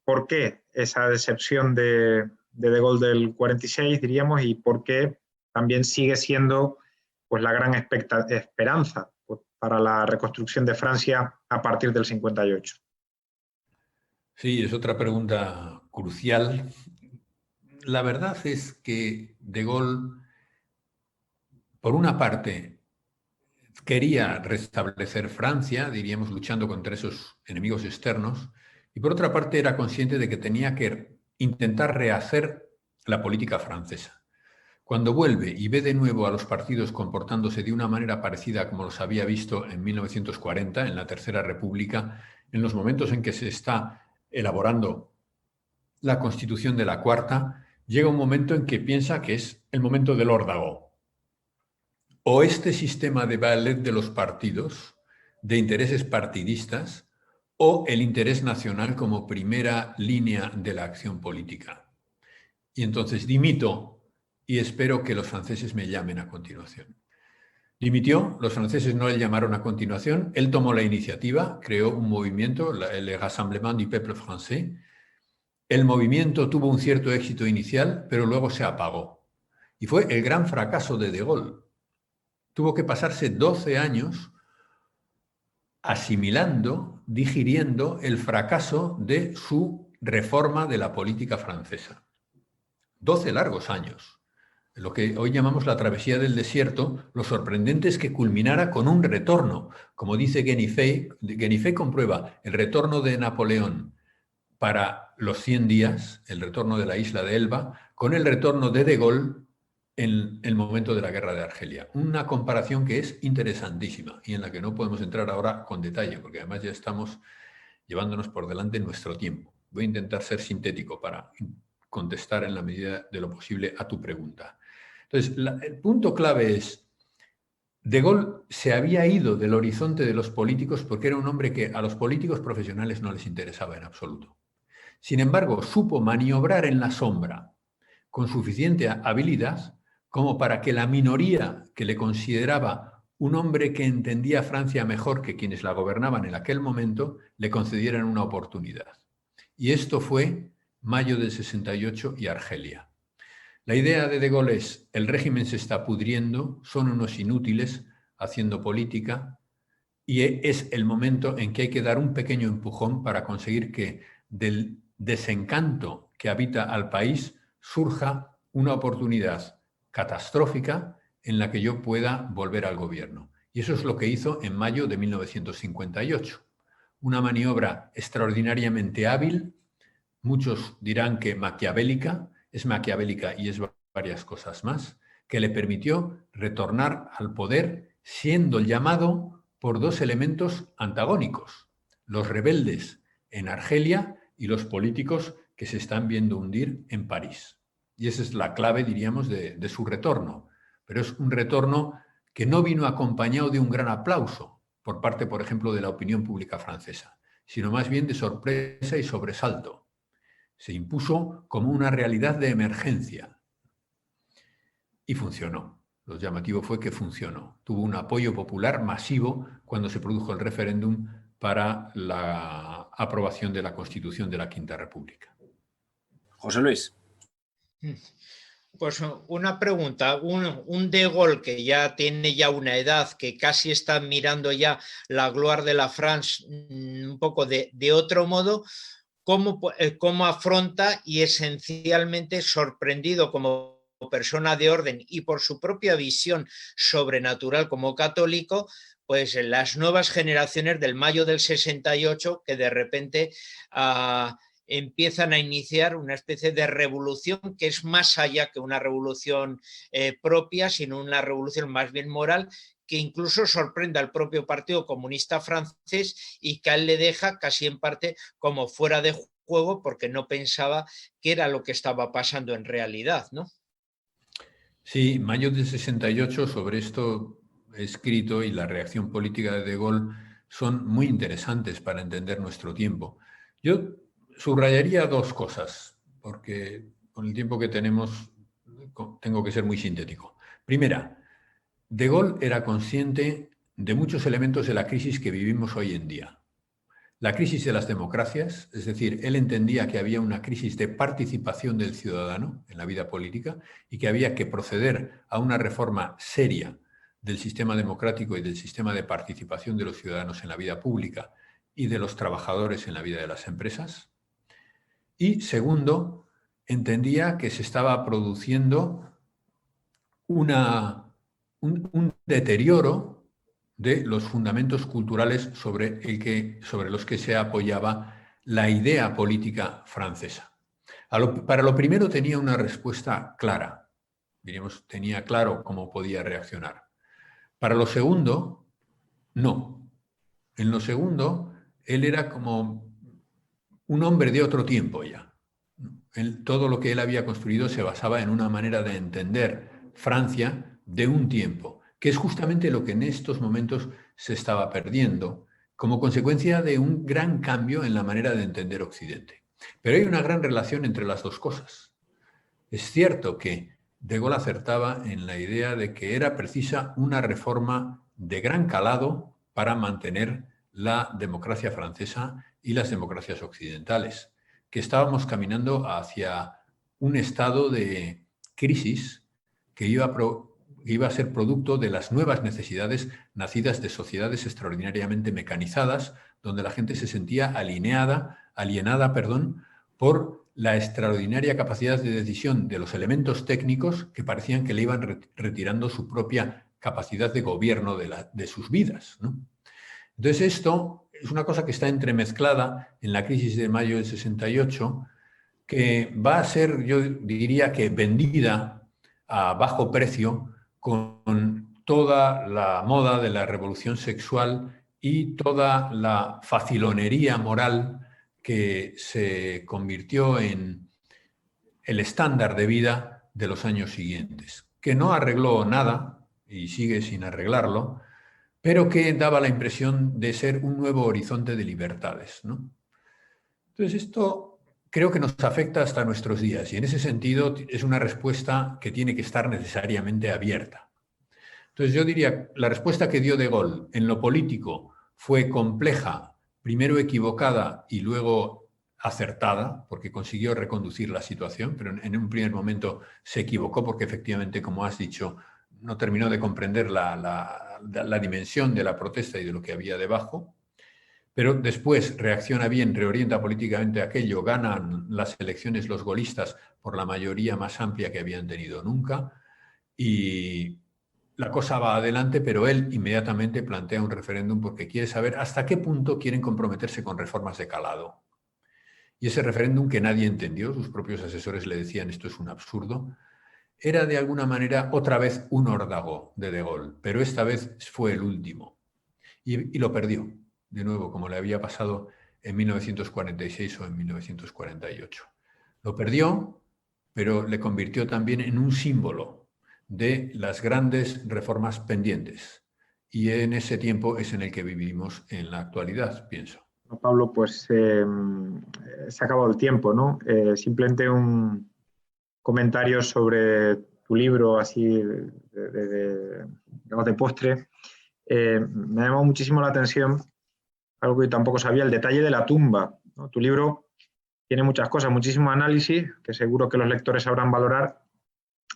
Speaker 3: ¿Por qué esa decepción de Gaulle del 46, diríamos, y por qué también sigue siendo pues, la gran esperanza pues, para la reconstrucción de Francia a partir del 58?
Speaker 4: Sí, es otra pregunta crucial. La verdad es que De Gaulle, por una parte, quería restablecer Francia, diríamos, luchando contra esos enemigos externos, y por otra parte era consciente de que tenía que intentar rehacer la política francesa. Cuando vuelve y ve de nuevo a los partidos comportándose de una manera parecida como los había visto en 1940, en la Tercera República, en los momentos en que se está elaborando la Constitución de la Cuarta, llega un momento en que piensa que es el momento del órdago. O este sistema de ballet de los partidos, de intereses partidistas, o el interés nacional como primera línea de la acción política. Y entonces dimito y espero que los franceses me llamen a continuación. Dimitió, los franceses no le llamaron a continuación, él tomó la iniciativa, creó un movimiento, el Rassemblement du Peuple Français. El movimiento tuvo un cierto éxito inicial, pero luego se apagó. Y fue el gran fracaso de Gaulle. Tuvo que pasarse 12 años asimilando, digiriendo el fracaso de su reforma de la política francesa. 12 largos años. Lo que hoy llamamos la travesía del desierto, lo sorprendente es que culminara con un retorno. Como dice Guénifé comprueba el retorno de Napoleón para los 100 días, el retorno de la isla de Elba, con el retorno de Gaulle en el momento de la guerra de Argelia. Una comparación que es interesantísima y en la que no podemos entrar ahora con detalle, porque además ya estamos llevándonos por delante nuestro tiempo. Voy a intentar ser sintético para contestar en la medida de lo posible a tu pregunta. Entonces, el punto clave es, De Gaulle se había ido del horizonte de los políticos porque era un hombre que a los políticos profesionales no les interesaba en absoluto. Sin embargo, supo maniobrar en la sombra con suficiente habilidad como para que la minoría que le consideraba un hombre que entendía a Francia mejor que quienes la gobernaban en aquel momento, le concedieran una oportunidad. Y esto fue mayo del 68 y Argelia. La idea de Gaulle es, el régimen se está pudriendo, son unos inútiles haciendo política y es el momento en que hay que dar un pequeño empujón para conseguir que del desencanto que habita al país surja una oportunidad catastrófica en la que yo pueda volver al gobierno. Y eso es lo que hizo en mayo de 1958. Una maniobra extraordinariamente hábil, muchos dirán que maquiavélica, es maquiavélica y es varias cosas más, que le permitió retornar al poder siendo llamado por dos elementos antagónicos, los rebeldes en Argelia y los políticos que se están viendo hundir en París. Y esa es la clave, diríamos, de su retorno. Pero es un retorno que no vino acompañado de un gran aplauso por parte, por ejemplo, de la opinión pública francesa, sino más bien de sorpresa y sobresalto. Se impuso como una realidad de emergencia y funcionó. Lo llamativo fue que funcionó. Tuvo un apoyo popular masivo cuando se produjo el referéndum para la aprobación de la Constitución de la Quinta República.
Speaker 2: José Luis.
Speaker 5: Pues una pregunta, un De Gaulle que ya tiene ya una edad, que casi está mirando ya la gloire de la France un poco de otro modo, ¿cómo afronta y esencialmente sorprendido como persona de orden y por su propia visión sobrenatural como católico, pues las nuevas generaciones del mayo del 68 que de repente empiezan a iniciar una especie de revolución que es más allá que una revolución propia, sino una revolución más bien moral, que incluso sorprende al propio Partido Comunista francés y que a él le deja casi en parte como fuera de juego porque no pensaba que era lo que estaba pasando en realidad, ¿no?
Speaker 4: Sí, mayo del 68, sobre esto he escrito y la reacción política de Gaulle son muy interesantes para entender nuestro tiempo. Yo subrayaría dos cosas, porque con el tiempo que tenemos tengo que ser muy sintético. Primera, De Gaulle era consciente de muchos elementos de la crisis que vivimos hoy en día. La crisis de las democracias, es decir, él entendía que había una crisis de participación del ciudadano en la vida política y que había que proceder a una reforma seria del sistema democrático y del sistema de participación de los ciudadanos en la vida pública y de los trabajadores en la vida de las empresas. Y segundo, entendía que se estaba produciendo un deterioro de los fundamentos culturales sobre los que se apoyaba la idea política francesa. Para lo primero tenía una respuesta clara, diríamos, tenía claro cómo podía reaccionar. Para lo segundo, no. En lo segundo, él era como un hombre de otro tiempo ya. Todo lo que él había construido se basaba en una manera de entender Francia de un tiempo, que es justamente lo que en estos momentos se estaba perdiendo, como consecuencia de un gran cambio en la manera de entender Occidente. Pero hay una gran relación entre las dos cosas. Es cierto que De Gaulle acertaba en la idea de que era precisa una reforma de gran calado para mantener la democracia francesa y las democracias occidentales, que estábamos caminando hacia un estado de crisis que iba a ser producto de las nuevas necesidades nacidas de sociedades extraordinariamente mecanizadas, donde la gente se sentía alienada por la extraordinaria capacidad de decisión de los elementos técnicos que parecían que le iban retirando su propia capacidad de gobierno de sus vidas, ¿no? Entonces esto es una cosa que está entremezclada en la crisis de mayo del 68, que va a ser, yo diría que vendida a bajo precio con toda la moda de la revolución sexual y toda la facilonería moral que se convirtió en el estándar de vida de los años siguientes, que no arregló nada y sigue sin arreglarlo, pero que daba la impresión de ser un nuevo horizonte de libertades, ¿no? Entonces esto creo que nos afecta hasta nuestros días y en ese sentido es una respuesta que tiene que estar necesariamente abierta. Entonces yo diría, la respuesta que dio De Gaulle en lo político fue compleja, primero equivocada y luego acertada, porque consiguió reconducir la situación, pero en un primer momento se equivocó porque efectivamente, como has dicho, no terminó de comprender la dimensión de la protesta y de lo que había debajo, pero después reacciona bien, reorienta políticamente aquello, ganan las elecciones los gaullistas por la mayoría más amplia que habían tenido nunca y la cosa va adelante, pero él inmediatamente plantea un referéndum porque quiere saber hasta qué punto quieren comprometerse con reformas de calado. Y ese referéndum que nadie entendió, sus propios asesores le decían esto es un absurdo, era de alguna manera otra vez un órdago de Gaulle, pero esta vez fue el último. Y lo perdió, de nuevo, como le había pasado en 1946 o en 1948. Lo perdió, pero le convirtió también en un símbolo de las grandes reformas pendientes. Y en ese tiempo es en el que vivimos en la actualidad, pienso.
Speaker 3: Pablo, pues se ha acabado el tiempo, ¿no? Simplemente un comentario sobre tu libro, así de postre. Me ha llamado muchísimo la atención, algo que tampoco sabía, el detalle de la tumba, ¿no? Tu libro tiene muchas cosas, muchísimo análisis, que seguro que los lectores sabrán valorar,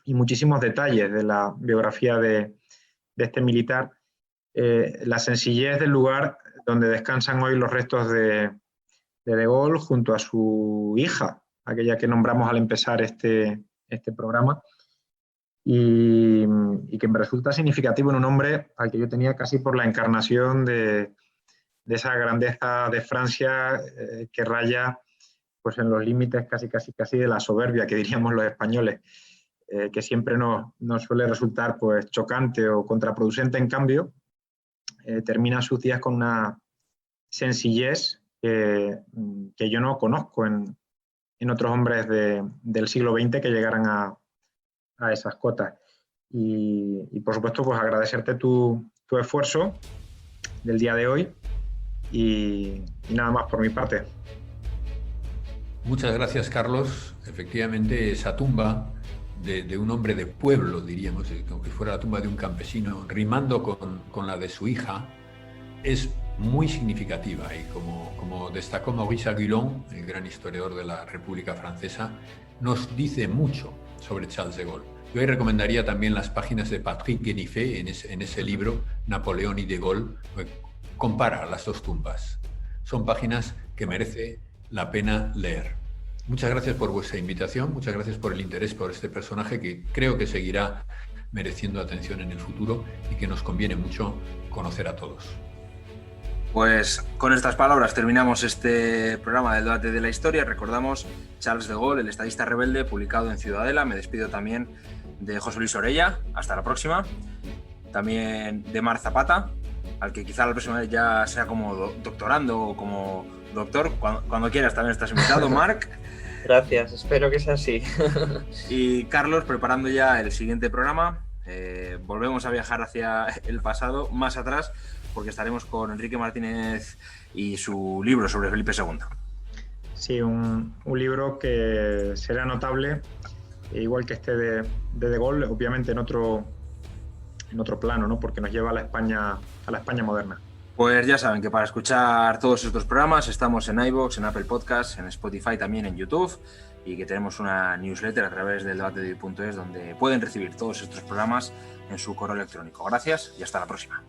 Speaker 3: y muchísimos detalles de la biografía de este militar. La sencillez del lugar donde descansan hoy los restos de Gaulle junto a su hija, aquella que nombramos al empezar este programa, y que me resulta significativo en un hombre al que yo tenía casi por la encarnación de esa grandeza de Francia que raya pues, en los límites casi de la soberbia, que diríamos los españoles, que siempre nos suele resultar pues, chocante o contraproducente. En cambio, termina sus días con una sencillez que yo no conozco en otros hombres del siglo XX que llegaran a esas cotas. Y por supuesto, pues agradecerte tu esfuerzo del día de hoy y nada más por mi parte.
Speaker 4: Muchas gracias, Carlos. Efectivamente, esa tumba de un hombre de pueblo, diríamos, como que fuera la tumba de un campesino, rimando con la de su hija, es muy significativa. Y como destacó Maurice Aguilon, el gran historiador de la República Francesa, nos dice mucho sobre Charles de Gaulle. Yo ahí recomendaría también las páginas de Patrick Guénifé en ese libro, Napoleón y de Gaulle, que compara las dos tumbas. Son páginas que merece la pena leer. Muchas gracias por vuestra invitación, muchas gracias por el interés por este personaje que creo que seguirá mereciendo atención en el futuro y que nos conviene mucho conocer a todos.
Speaker 2: Pues con estas palabras terminamos este programa del debate de la historia. Recordamos Charles de Gaulle, el estadista rebelde, publicado en Ciudadela. Me despido también de José Luis Orella. Hasta la próxima. También de Mar Zapata, al que quizá la próxima vez ya sea como doctorando o como doctor. Cuando quieras también estás invitado, Marc.
Speaker 6: Gracias, espero que sea así.
Speaker 2: Y Carlos, preparando ya el siguiente programa. Volvemos a viajar hacia el pasado, más atrás, porque estaremos con Enrique Martínez y su libro sobre Felipe II.
Speaker 3: Sí, un libro que será notable, igual que este de Gaulle, obviamente en otro plano, ¿no? Porque nos lleva a la España moderna.
Speaker 2: Pues ya saben que para escuchar todos estos programas estamos en iVoox, en Apple Podcasts, en Spotify, también en YouTube, y que tenemos una newsletter a través del debatedehoy.es donde pueden recibir todos estos programas en su correo electrónico. Gracias y hasta la próxima.